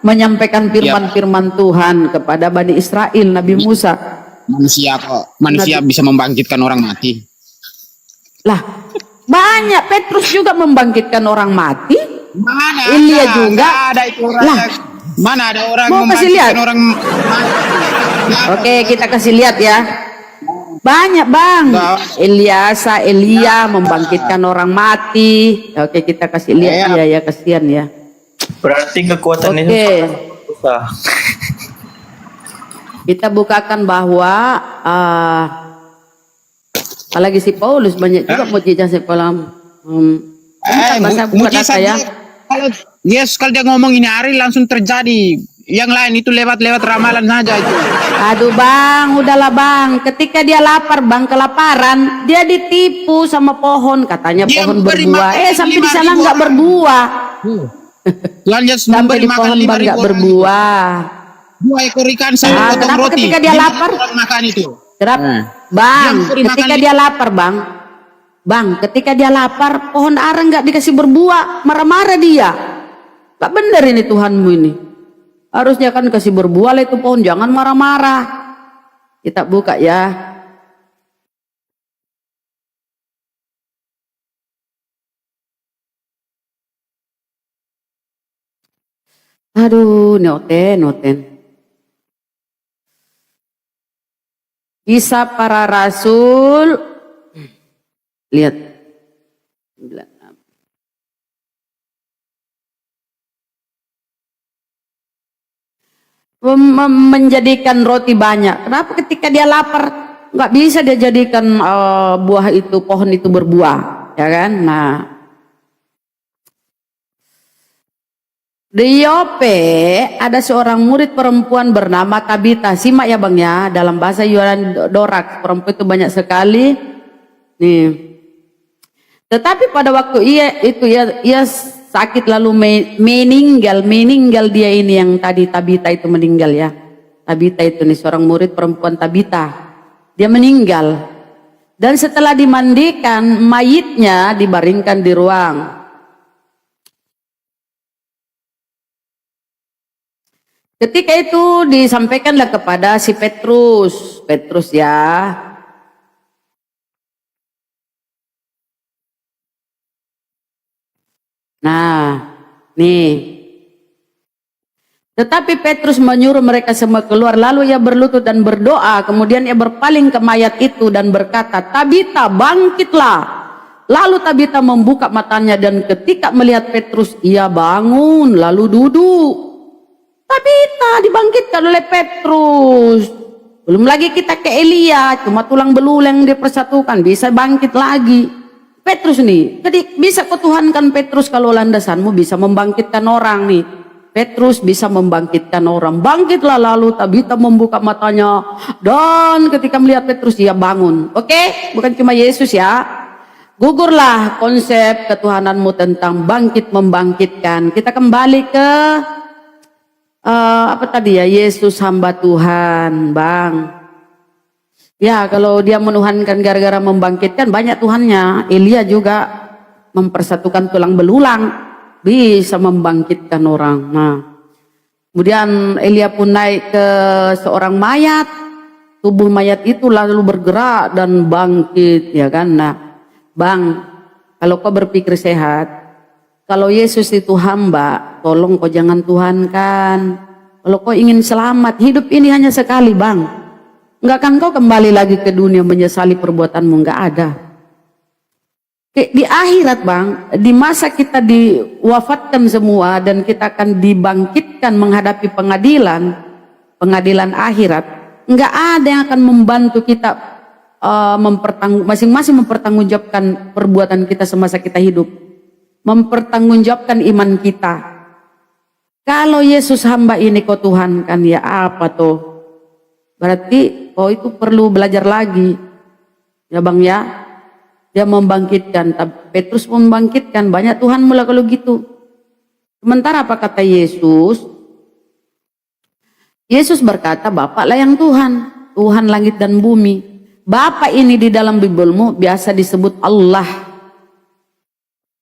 menyampaikan firman-firman Tuhan kepada Bani Israel, Nabi Musa. Manusia kok, manusia bisa membangkitkan orang mati. Lah, banyak Petrus juga membangkitkan orang mati. Mana Elia ada, juga. nggak ada itu orang. Lah, mana ada orang mau kasih lihat? membangkitkan orang mati. Oke, kita kasih lihat ya. Banyak Bang. Elia membangkitkan orang mati. Oke, kita kasih lihat ya kasihan ya. Berarti kekuatan itu susah. Kita bukakan bahwa apalagi si Paulus banyak juga mujizat si Paulus. Bahasa buat apa ya? Kalau dia ngomong ini hari langsung terjadi. Yang lain itu lewat ramalan saja itu. Aduh Bang, udahlah Bang. Ketika dia lapar Bang, kelaparan, dia ditipu sama pohon. Katanya dia pohon berbuah. Sampai di sana nggak berbuah. Tuhan Yesus sampai di pohon Bang nggak berbuah. 2 ekor ikan sama potong roti. Ketika dia lapar, makan itu. Bang, ketika dia lapar Bang, ketika dia lapar, pohon ara nggak dikasih berbuah, marah-marah dia. Gak bener ini Tuhanmu ini. Harusnya kan kasih berbuah lah itu pohon, jangan marah-marah. Kita buka ya. Aduh, noten. Kisah para Rasul. Lihat. Menjadikan roti banyak. Kenapa ketika dia lapar nggak bisa dia jadikan buah itu, pohon itu berbuah, ya kan? Nah, di Yope ada seorang murid perempuan bernama Tabita. Simak ya Bang ya, dalam bahasa Yunani Dorak, perempuan itu banyak sekali. Nih. Tetapi pada waktu ia sakit lalu meninggal dia ini yang tadi Tabita itu meninggal ya. Tabita itu nih seorang murid perempuan Tabita. Dia meninggal. Dan setelah dimandikan, mayitnya dibaringkan di ruang. Ketika itu disampaikanlah kepada si Petrus. Petrus ya. Nah, nih. Tetapi Petrus menyuruh mereka semua keluar, lalu ia berlutut dan berdoa, kemudian ia berpaling ke mayat itu dan berkata, Tabita, bangkitlah. Lalu Tabita membuka matanya dan ketika melihat Petrus, ia bangun lalu duduk. Tabita dibangkitkan oleh Petrus. Belum lagi kita ke Elia, cuma tulang belulang dipersatukan, bisa bangkit lagi. Petrus nih, jadi bisa ketuhankan Petrus kalau landasanmu bisa membangkitkan orang nih. Petrus bisa membangkitkan orang. Bangkitlah lalu Tabita membuka matanya. Dan ketika melihat Petrus dia bangun. Oke? Bukan cuma Yesus ya. Gugurlah konsep ketuhananmu tentang bangkit membangkitkan. Kita kembali ke apa tadi ya? Yesus hamba Tuhan, Bang. Ya, kalau dia menuhankan gara-gara membangkitkan banyak Tuhannya. Elia juga mempersatukan tulang belulang. Bisa membangkitkan orang. Nah, kemudian Elia pun naik ke seorang mayat, tubuh mayat itu lalu bergerak dan bangkit, ya kan? Nah, Bang, kalau kau berpikir sehat, kalau Yesus itu hamba, tolong kau jangan tuhankan. Kalau kau ingin selamat, hidup ini hanya sekali, Bang. Enggak akan kau kembali lagi ke dunia menyesali perbuatanmu, enggak ada. Di akhirat, Bang, di masa kita diwafatkan semua dan kita akan dibangkitkan menghadapi pengadilan akhirat, enggak ada yang akan membantu kita masing-masing mempertanggungjawabkan perbuatan kita semasa kita hidup, mempertanggungjawabkan iman kita. Kalau Yesus hamba ini kau tuhankan, ya apa tuh? Berarti kau itu perlu belajar lagi, ya Bang ya. Dia membangkitkan, Petrus membangkitkan, banyak Tuhan mula kalau gitu. Sementara apa kata Yesus? Yesus berkata, Bapaklah yang Tuhan, Tuhan langit dan bumi. Bapak ini di dalam Bibelmu biasa disebut Allah.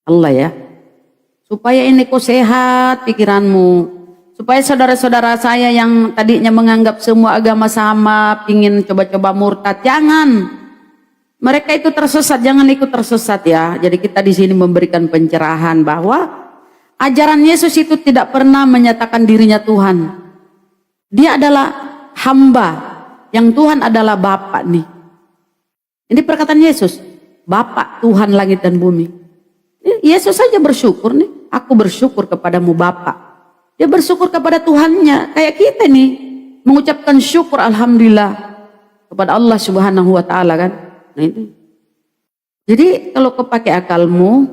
Allah ya. Supaya ini kau sehat pikiranmu. Supaya saudara-saudara saya yang tadinya menganggap semua agama sama, pingin coba-coba murtad, jangan. Mereka itu tersesat, jangan ikut tersesat ya. Jadi kita di sini memberikan pencerahan bahwa ajaran Yesus itu tidak pernah menyatakan dirinya Tuhan. Dia adalah hamba, yang Tuhan adalah Bapa nih. Ini perkataan Yesus, Bapa Tuhan langit dan bumi. Yesus saja bersyukur nih, aku bersyukur kepadamu Bapa. Dia bersyukur kepada Tuhannya, kayak kita nih mengucapkan syukur alhamdulillah kepada Allah Subhanahu wa taala kan. Nah itu. Jadi kalau kau pakai akalmu,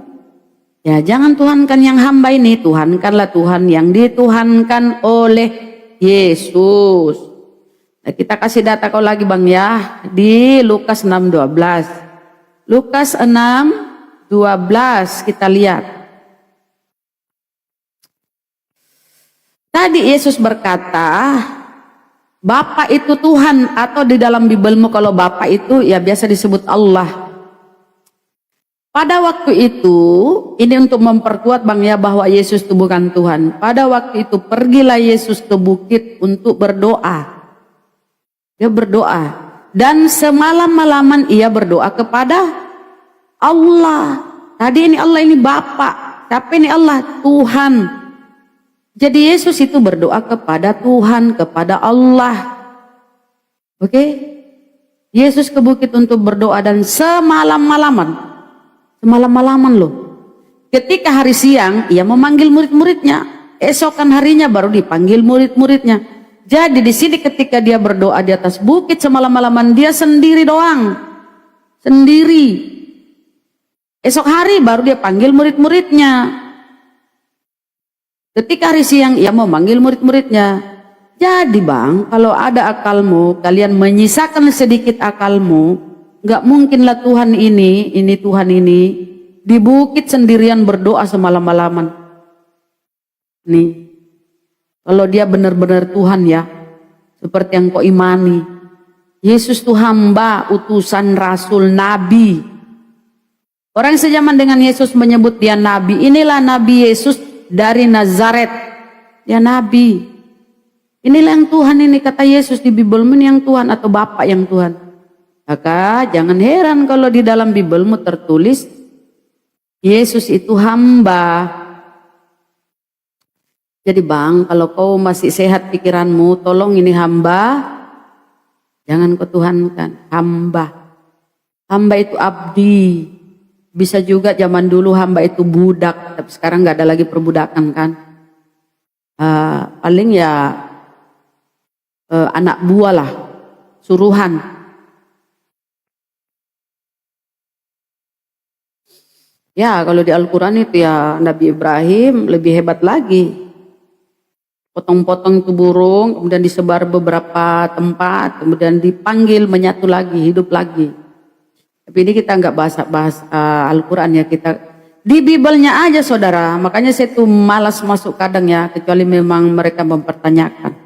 ya jangan tuhankan yang hamba ini, tuhankanlah Tuhan yang dituhankan oleh Yesus. Nah, kita kasih data kau lagi Bang ya di Lukas 6:12. Lukas 6:12 kita lihat. Tadi Yesus berkata, Bapa itu Tuhan, atau di dalam Bibelmu kalau Bapa itu ya biasa disebut Allah. Pada waktu itu, ini untuk memperkuat Bang ya bahwa Yesus itu bukan Tuhan. Pada waktu itu pergilah Yesus ke bukit untuk berdoa. Dia berdoa. Dan semalam-malaman ia berdoa kepada Allah. Tadi ini Allah, ini Bapa. Tapi ini Allah, Tuhan. Jadi Yesus itu berdoa kepada Tuhan, kepada Allah. Oke? Yesus ke bukit untuk berdoa dan semalam-malaman loh. Ketika hari siang, ia memanggil murid-muridnya. Esokan harinya baru dipanggil murid-muridnya. Jadi di sini ketika dia berdoa di atas bukit semalam-malaman, dia sendiri doang. Sendiri. Esok hari baru dia panggil murid-muridnya. Ketika hari siang ia memanggil murid-muridnya. Jadi Bang, kalau ada akalmu, kalian menyisakan sedikit akalmu, nggak mungkinlah Tuhan ini Tuhan ini di bukit sendirian berdoa semalam-malaman. Nih, kalau dia benar-benar Tuhan ya, seperti yang kau imani, Yesus itu hamba, utusan, rasul, nabi. Orang sejaman dengan Yesus menyebut dia nabi. Inilah Nabi Yesus dari Nazaret. Dia nabi. Inilah yang Tuhan ini, kata Yesus di Bibelmu, ini yang Tuhan atau Bapak yang Tuhan. Maka jangan heran kalau di dalam Bibelmu tertulis Yesus itu hamba. Jadi Bang, kalau kau masih sehat pikiranmu, tolong ini hamba, jangan kau tuhankan. Hamba. Hamba itu abdi. Bisa juga zaman dulu hamba itu budak, tapi sekarang nggak ada lagi perbudakan kan. Paling ya anak buah lah, suruhan. Ya kalau di Al-Quran itu ya Nabi Ibrahim lebih hebat lagi. Potong-potong itu burung, kemudian disebar beberapa tempat, kemudian dipanggil menyatu lagi, hidup lagi. Tapi ini kita nggak bahas Al-Quran ya, kita di Bibelnya aja saudara. Makanya saya tuh malas masuk kadang ya, kecuali memang mereka mempertanyakan.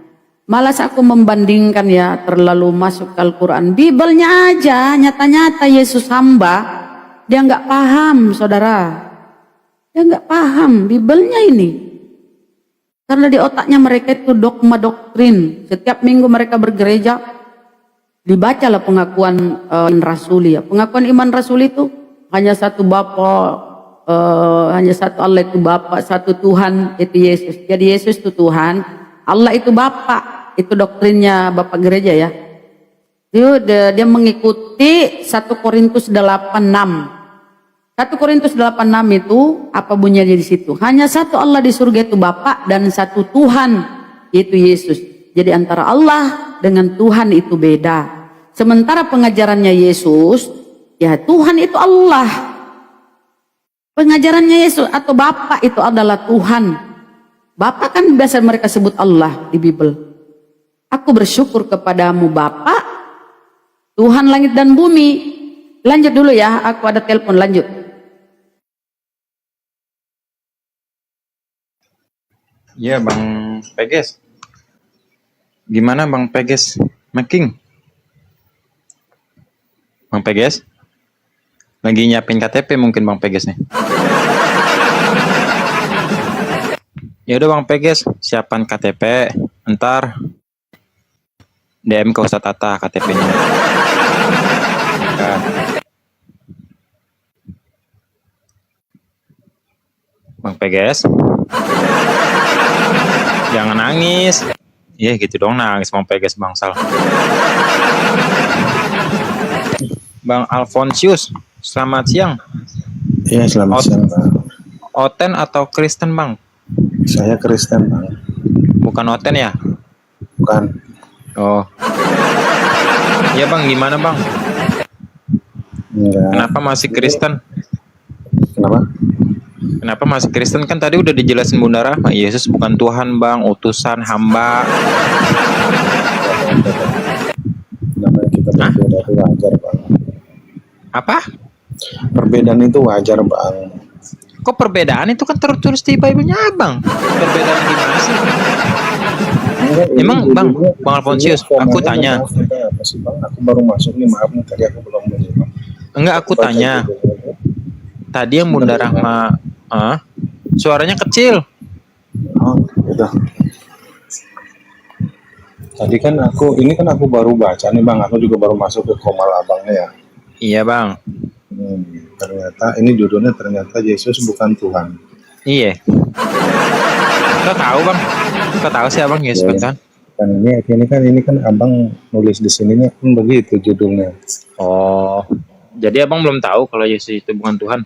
Malas aku membandingkan ya, terlalu masuk ke Al-Quran. Bibelnya aja, nyata-nyata Yesus hamba. Dia nggak paham saudara. Dia nggak paham Bibelnya ini. Karena di otaknya mereka itu dogma doktrin. Setiap minggu mereka bergereja, dibacalah pengakuan rasuli ya. Pengakuan iman rasuli itu hanya satu Bapa, hanya satu Allah itu Bapa, satu Tuhan itu Yesus. Jadi Yesus itu Tuhan, Allah itu Bapa. Itu doktrinnya Bapak gereja ya. Dia mengikuti 1 Korintus 8:6. 1 Korintus 8:6 itu apa bunyinya di situ? Hanya satu Allah di surga itu Bapa dan satu Tuhan yaitu Yesus. Jadi antara Allah dengan Tuhan itu beda. Sementara pengajarannya Yesus, ya Tuhan itu Allah. Pengajarannya Yesus atau Bapa itu adalah Tuhan. Bapa kan biasa mereka sebut Allah di Bibel. Aku bersyukur kepadamu Bapa, Tuhan langit dan bumi. Lanjut dulu ya, aku ada telepon, lanjut. Iya Bang Peges. Gimana Bang Peges? Making. Bang Peges? Lagi nyiapin KTP mungkin Bang Peges nih. Ya udah Bang Peges, siapan KTP. Ntar DM ke Ustadz Tata KTP-nya. Bang Peges. Jangan nangis. Iya gitu dong nangis Bang Peges bangsal. Bang Alfonsius, selamat siang. Iya, selamat siang, Bang. Oten atau Kristen, Bang? Saya Kristen, Bang. Bukan Oten ya? Bukan. Oh. Iya, Bang, gimana, Bang? Enggak. Kenapa masih Kristen? Kenapa? Kenapa masih Kristen? Kan tadi udah dijelasin Bunda Rahma, Yesus bukan Tuhan, Bang, utusan, hamba. Namanya kita berbeda itu wajar, Bang. Apa? Perbedaan itu wajar, Bang. Kok perbedaan itu kan tertulis di Bible-nya, Bang? Perbedaan gimana sih? Emang, Bang Alfonsius, aku tanya. Apa sih, Bang? Aku baru masuk nih, maaf nih, tadi aku belum menyimak. Enggak, aku tanya. Tadi yang Bunda Rahma, suaranya kecil. Oh, gitu. Tadi kan ini kan aku baru baca nih, Bang. Aku juga baru masuk ke komal abangnya ya. Iya, Bang. Ternyata ini judulnya ternyata Yesus bukan Tuhan. Iya. Kau tahu, Bang? Kau tahu sih Abang Yesus bukan? Kan ini kan Abang nulis di sininya kan begitu judulnya. Oh. Jadi Abang belum tahu kalau Yesus itu bukan Tuhan?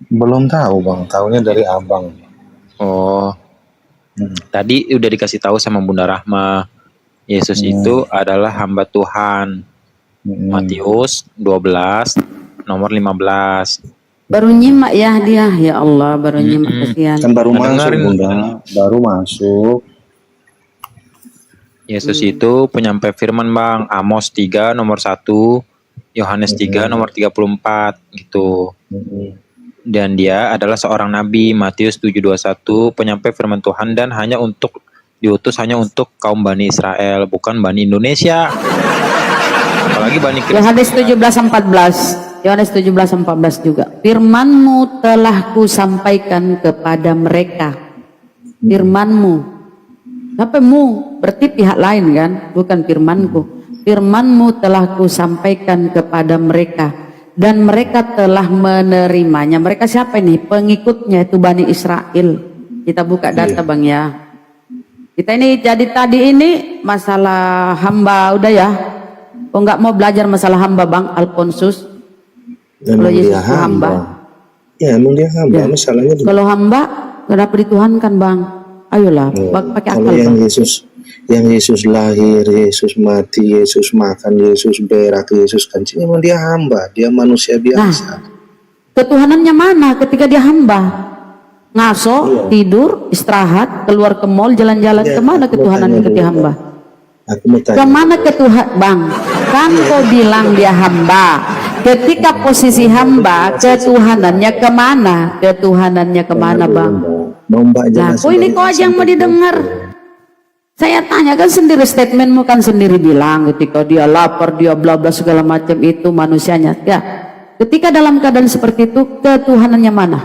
Belum tahu, Bang. Taunya dari Abang. Oh. Tadi udah dikasih tahu sama Bunda Rahma. Yesus itu adalah hamba Tuhan. Matius 12 nomor 15. Baru nyimak ya dia, ya Allah, baru nyimak, kasihan. Kan baru masuk, Bunda. Baru masuk. Yesus itu penyampai firman, Bang. Amos 3 nomor 1, Yohanes 3 nomor 34 gitu. Dan dia adalah seorang nabi, Matius 7:21, penyampai firman Tuhan dan diutus hanya untuk kaum Bani Israel, bukan Bani Indonesia. apalagi Bani Kristen. Yohanes 17:14. Yohanes 17:14 juga. Firman-Mu telah kusampaikan kepada mereka. Firman-Mu. Apa mu? Berarti pihak lain kan? Bukan firman-Ku. Firman-Mu telah kusampaikan kepada mereka. Dan mereka telah menerimanya. Mereka siapa ini? Pengikutnya itu Bani Israel. Kita buka data Bang ya. Kita ini jadi tadi ini masalah hamba udah ya. Kok nggak mau belajar masalah hamba Bang Alfonsus? Kalau Yesus itu hamba. Ya emang dia hamba. Ya. Masalahnya Kalau hamba kenapa dituhankan Bang? Ayolah, pakai akal kalau yang Bang. Yesus lahir, Yesus mati, Yesus makan, Yesus berak, Yesus kencing, emang dia hamba, dia manusia biasa. Ketuhanannya mana ketika dia hamba? Ngaso, tidur, istirahat, keluar ke mall, jalan-jalan. Kemana ketuhanan ketika hamba? Aku mau tanya. Kemana Ketuhan, Bang? Kan kau bilang dia hamba. Ketika posisi hamba, ketuhanannya kemana? Ketuhanannya kemana, Bang? Nah, kok ini kau aja yang mau didengar? Saya tanya kan sendiri, statementmu kan sendiri bilang ketika dia lapar, dia bla bla segala macam itu manusianya. Ya, ketika dalam keadaan seperti itu, ketuhanannya mana?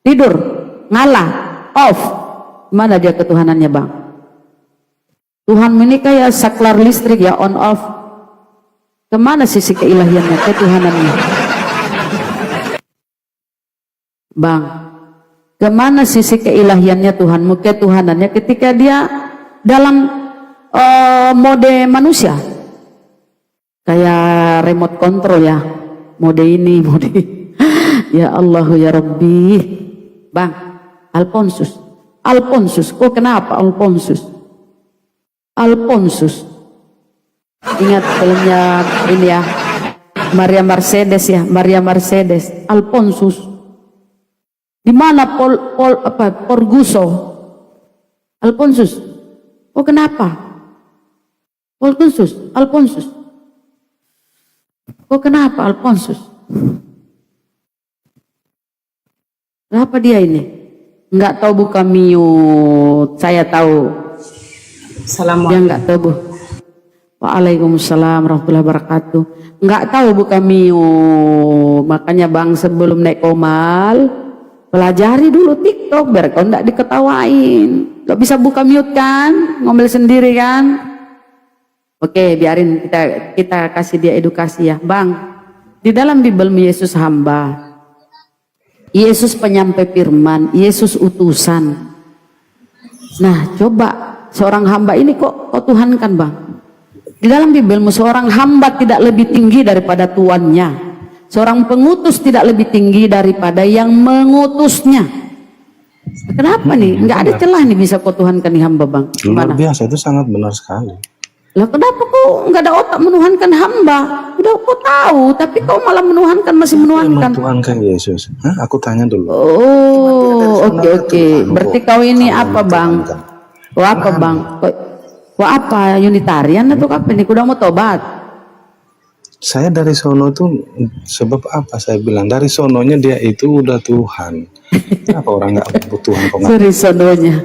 Tidur, ngalah, off. Mana dia ketuhanannya Bang? Tuhan ini kayak saklar listrik ya, on off. Kemana sisi keilahiannya, ketuhanannya? Bang, kemana sisi keilahiannya Tuhanmu, ketuhanannya ketika dia dalam mode manusia? Kayak remote control ya, mode ini, mode ini. Ya Allah ya Rabbi. Bang, Alfonsus, kok kenapa Alfonsus? Ingat filmnya ini ya, Maria Mercedes, Alfonsus. Di mana Porguso? Alfonsus. Oh kenapa? Alfonsus. Oh kenapa Alfonsus? Kenapa dia ini? Enggak tahu buka mute. Saya tahu. Dia enggak tahu Bu. Waalaikumsalam warahmatullahi wabarakatuh. Enggak tahu buka mute. Makanya Bang sebelum naik komal, pelajari dulu TikTok biar kau enggak diketawain. Lo bisa buka mute kan? Ngomel sendiri kan? Oke, biarin kita kasih dia edukasi ya. Bang, di dalam Bible Yesus hamba. Yesus penyampai firman, Yesus utusan. Nah, coba seorang hamba ini kok Tuhan kan Bang? Di dalam Bibelmu seorang hamba tidak lebih tinggi daripada tuannya. Seorang pengutus tidak lebih tinggi daripada yang mengutusnya. Kenapa nih? Enggak ada celah nih bisa kau Tuhankan nih hamba Bang. Luar biasa, itu sangat benar sekali. Lah kenapa kau enggak ada otak menuhankan hamba? Udah kau tahu, tapi kau malah menuhankan, masih menuhankan. Tuhankan Yesus. Hah? Aku tanya dulu. Oh, oke. Berarti kau ini apa Bang? Kau apa Bang? Kau apa? Unitarian atau apa ini? Kau udah mau tobat? Saya dari sono itu sebab apa saya bilang dari sononya dia itu udah Tuhan. Kenapa orang nggak Tuhan kok nggak? Dari sononya.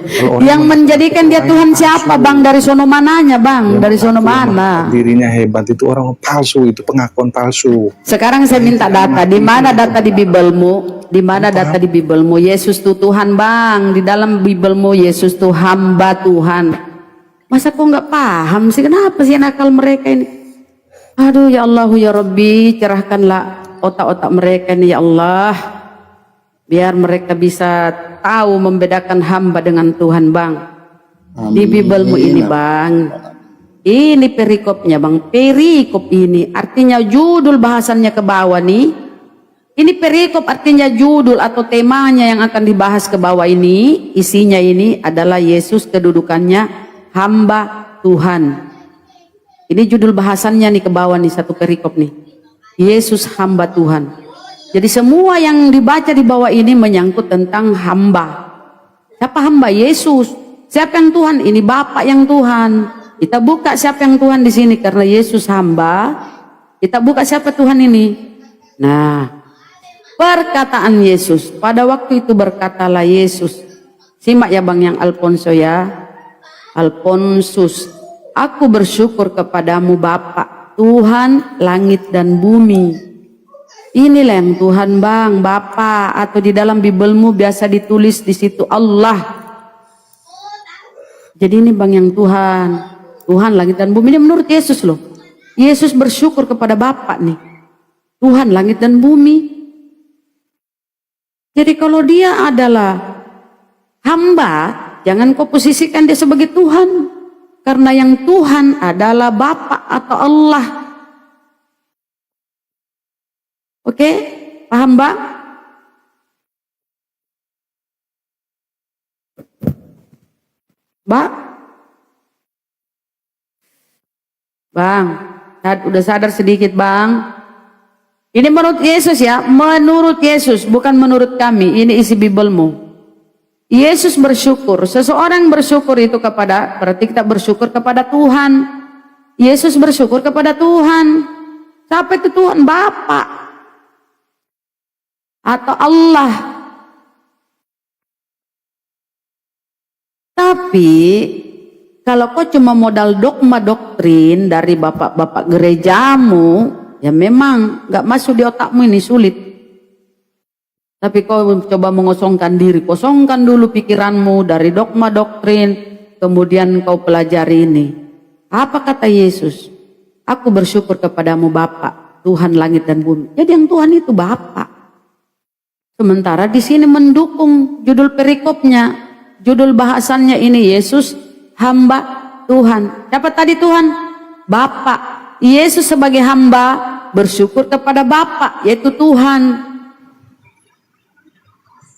Yang menjadikan dia Tuhan siapa Bang? Dari sono mananya Bang? Dari sono mana? Dirinya hebat itu orang palsu, itu pengakuan palsu. Sekarang saya minta data. Di mana data di Bibelmu? Di mana data di Bibelmu? Yesus itu Tuhan Bang. Di dalam Bibelmu Yesus itu hamba Tuhan. Masa kok nggak paham sih? Kenapa sih nakal mereka ini? Aduh ya Allah ya Rabbi, cerahkanlah otak-otak mereka ini ya Allah. Biar mereka bisa tahu membedakan hamba dengan Tuhan Bang. Di Bibelmu ini Bang. Ini perikopnya Bang. Perikop ini artinya judul bahasannya ke bawah nih. Ini perikop artinya judul atau temanya yang akan dibahas ke bawah ini. Isinya ini adalah Yesus kedudukannya hamba Tuhan. Ini judul bahasannya nih ke bawah nih satu perikop nih. Yesus hamba Tuhan. Jadi semua yang dibaca di bawah ini menyangkut tentang hamba. Siapa hamba? Yesus. Siapa yang Tuhan? Ini Bapa yang Tuhan. Kita buka siapa yang Tuhan di sini karena Yesus hamba. Kita buka siapa Tuhan ini. Nah, perkataan Yesus. Pada waktu itu berkatalah Yesus. Simak ya Bang yang Alfonso ya. Alfonsus. Aku bersyukur kepadamu Bapa, Tuhan langit dan bumi. Inilah yang Tuhan bang, Bapa, atau di dalam Bibelmu biasa ditulis di situ Allah. Jadi ini bang yang Tuhan, Tuhan langit dan bumi. Ini menurut Yesus loh. Yesus bersyukur kepada Bapa nih, Tuhan langit dan bumi. Jadi kalau dia adalah hamba, jangan kau posisikan dia sebagai Tuhan. Karena yang Tuhan adalah Bapa atau Allah. Oke? Paham, Bang? Bang, udah sadar sedikit, Bang. Ini menurut Yesus ya, menurut Yesus, bukan menurut kami. Ini isi Bibelmu. Yesus bersyukur. Seseorang bersyukur itu berarti kita bersyukur kepada Tuhan. Yesus bersyukur kepada Tuhan. Siapa itu Tuhan? Bapa atau Allah. Tapi kalau kau cuma modal dogma doktrin dari bapak-bapak gerejamu, ya memang gak masuk di otakmu, ini sulit. Tapi kau coba mengosongkan diri, kosongkan dulu pikiranmu dari dogma doktrin, kemudian kau pelajari ini. Apa kata Yesus? Aku bersyukur kepadamu Bapa, Tuhan langit dan bumi. Jadi yang Tuhan itu Bapa. Sementara di sini mendukung judul perikopnya, judul bahasannya ini Yesus hamba Tuhan. Dapat tadi Tuhan? Bapa. Yesus sebagai hamba bersyukur kepada Bapa, yaitu Tuhan.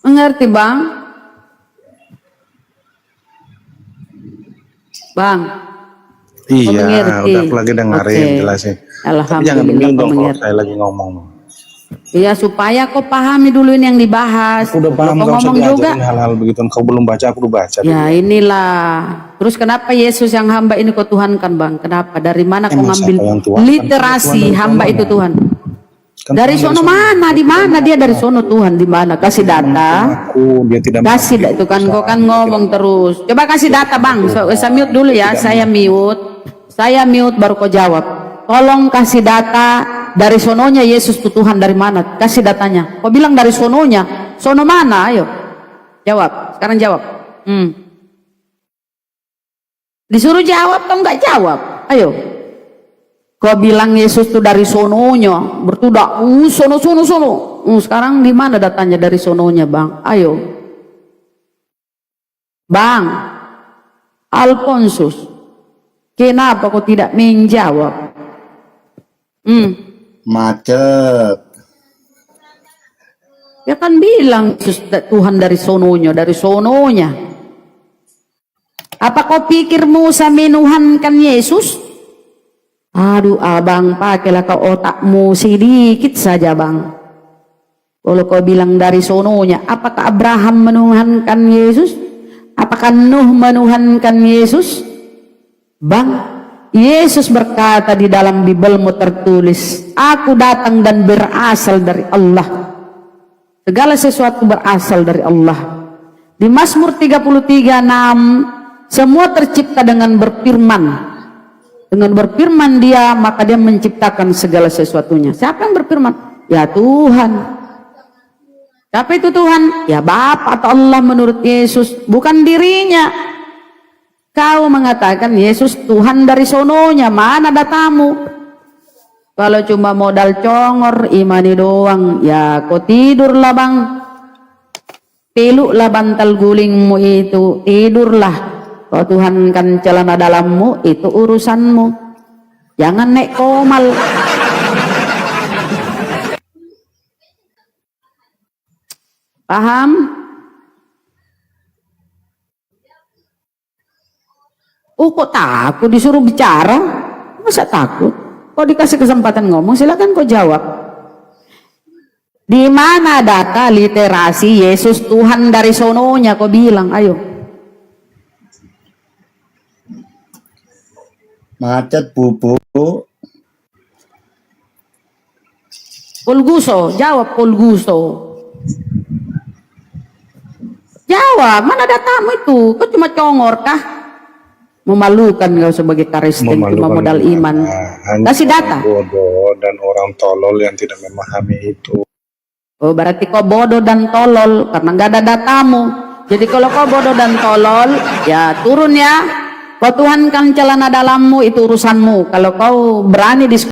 Mengerti Bang? Bang? Iya, udah aku lagi dengerin jelasin. Tapi jangan bingung dong kalau saya lagi ngomong. Iya, supaya kau pahami dulu ini yang dibahas. Aku udah paham, kau ngomong juga hal-hal begitu. Kau belum baca, aku udah baca. Ya inilah. Terus kenapa Yesus yang hamba ini kau tuhankan Bang? Kenapa? Dari mana kau ngambil literasi hamba itu Tuhan? Dari sono mana? Di mana dia dari sono Tuhan? Di mana? Kasih data. Kasih itu kan kau kan ngomong terus. Coba kasih data Bang. Saya mute dulu ya. Saya mute. Saya mute baru kau jawab. Tolong kasih data dari sononya Yesus itu Tuhan dari mana? Kasih datanya. Kau bilang dari sononya. Sono mana? Ayo. Jawab. Sekarang jawab. Disuruh jawab atau enggak jawab? Ayo. Kau bilang Yesus itu dari sononya, bertudak, sono. Sekarang di mana datanya dari sononya, Bang? Ayo, Bang Alfonsus, kenapa kau tidak menjawab? Macet. Ya kan bilang Yesus Tuhan dari sononya. Apa kau pikir Musa menuhankan Yesus? Aduh abang, pakailah kau otakmu sedikit saja bang. Kalau kau bilang dari sononya, apakah Abraham menuhankan Yesus? Apakah Nuh menuhankan Yesus? Bang, Yesus berkata di dalam Bibelmu tertulis, aku datang dan berasal dari Allah. Segala sesuatu berasal dari Allah. Di Mazmur 33:6, semua tercipta dengan berfirman. Dengan berfirman dia, maka dia menciptakan segala sesuatunya. Siapa yang berfirman? Ya Tuhan. Siapa itu Tuhan? Ya Bapa atau Allah menurut Yesus, bukan dirinya. Kau mengatakan Yesus Tuhan dari sononya, mana datamu? Kalau cuma modal congor, imani doang, ya kau tidurlah bang. Peluklah bantal gulingmu itu, tidurlah. Kau tuhankan celana dalammu, itu urusanmu. Jangan naik komal. Paham? Oh kok takut disuruh bicara? Masa takut? Kau dikasih kesempatan ngomong, silakan kau jawab. Di mana data literasi Yesus Tuhan dari sononya? Kau bilang, ayo. Macet bubu. Pulguso, jawab Pulguso. Jawab, mana datamu itu? Kau cuma congor kah? Memalukan kau sebagai karisting cuma modal iman. Hanya Kasih data. orang bodoh dan orang tolol yang tidak memahami itu. Oh, berarti kau bodoh dan tolol karena nggak ada datamu. Jadi kalau kau bodoh dan tolol, ya turun ya. Kau tuhankan celana dalammu, itu urusanmu. Kalau kau berani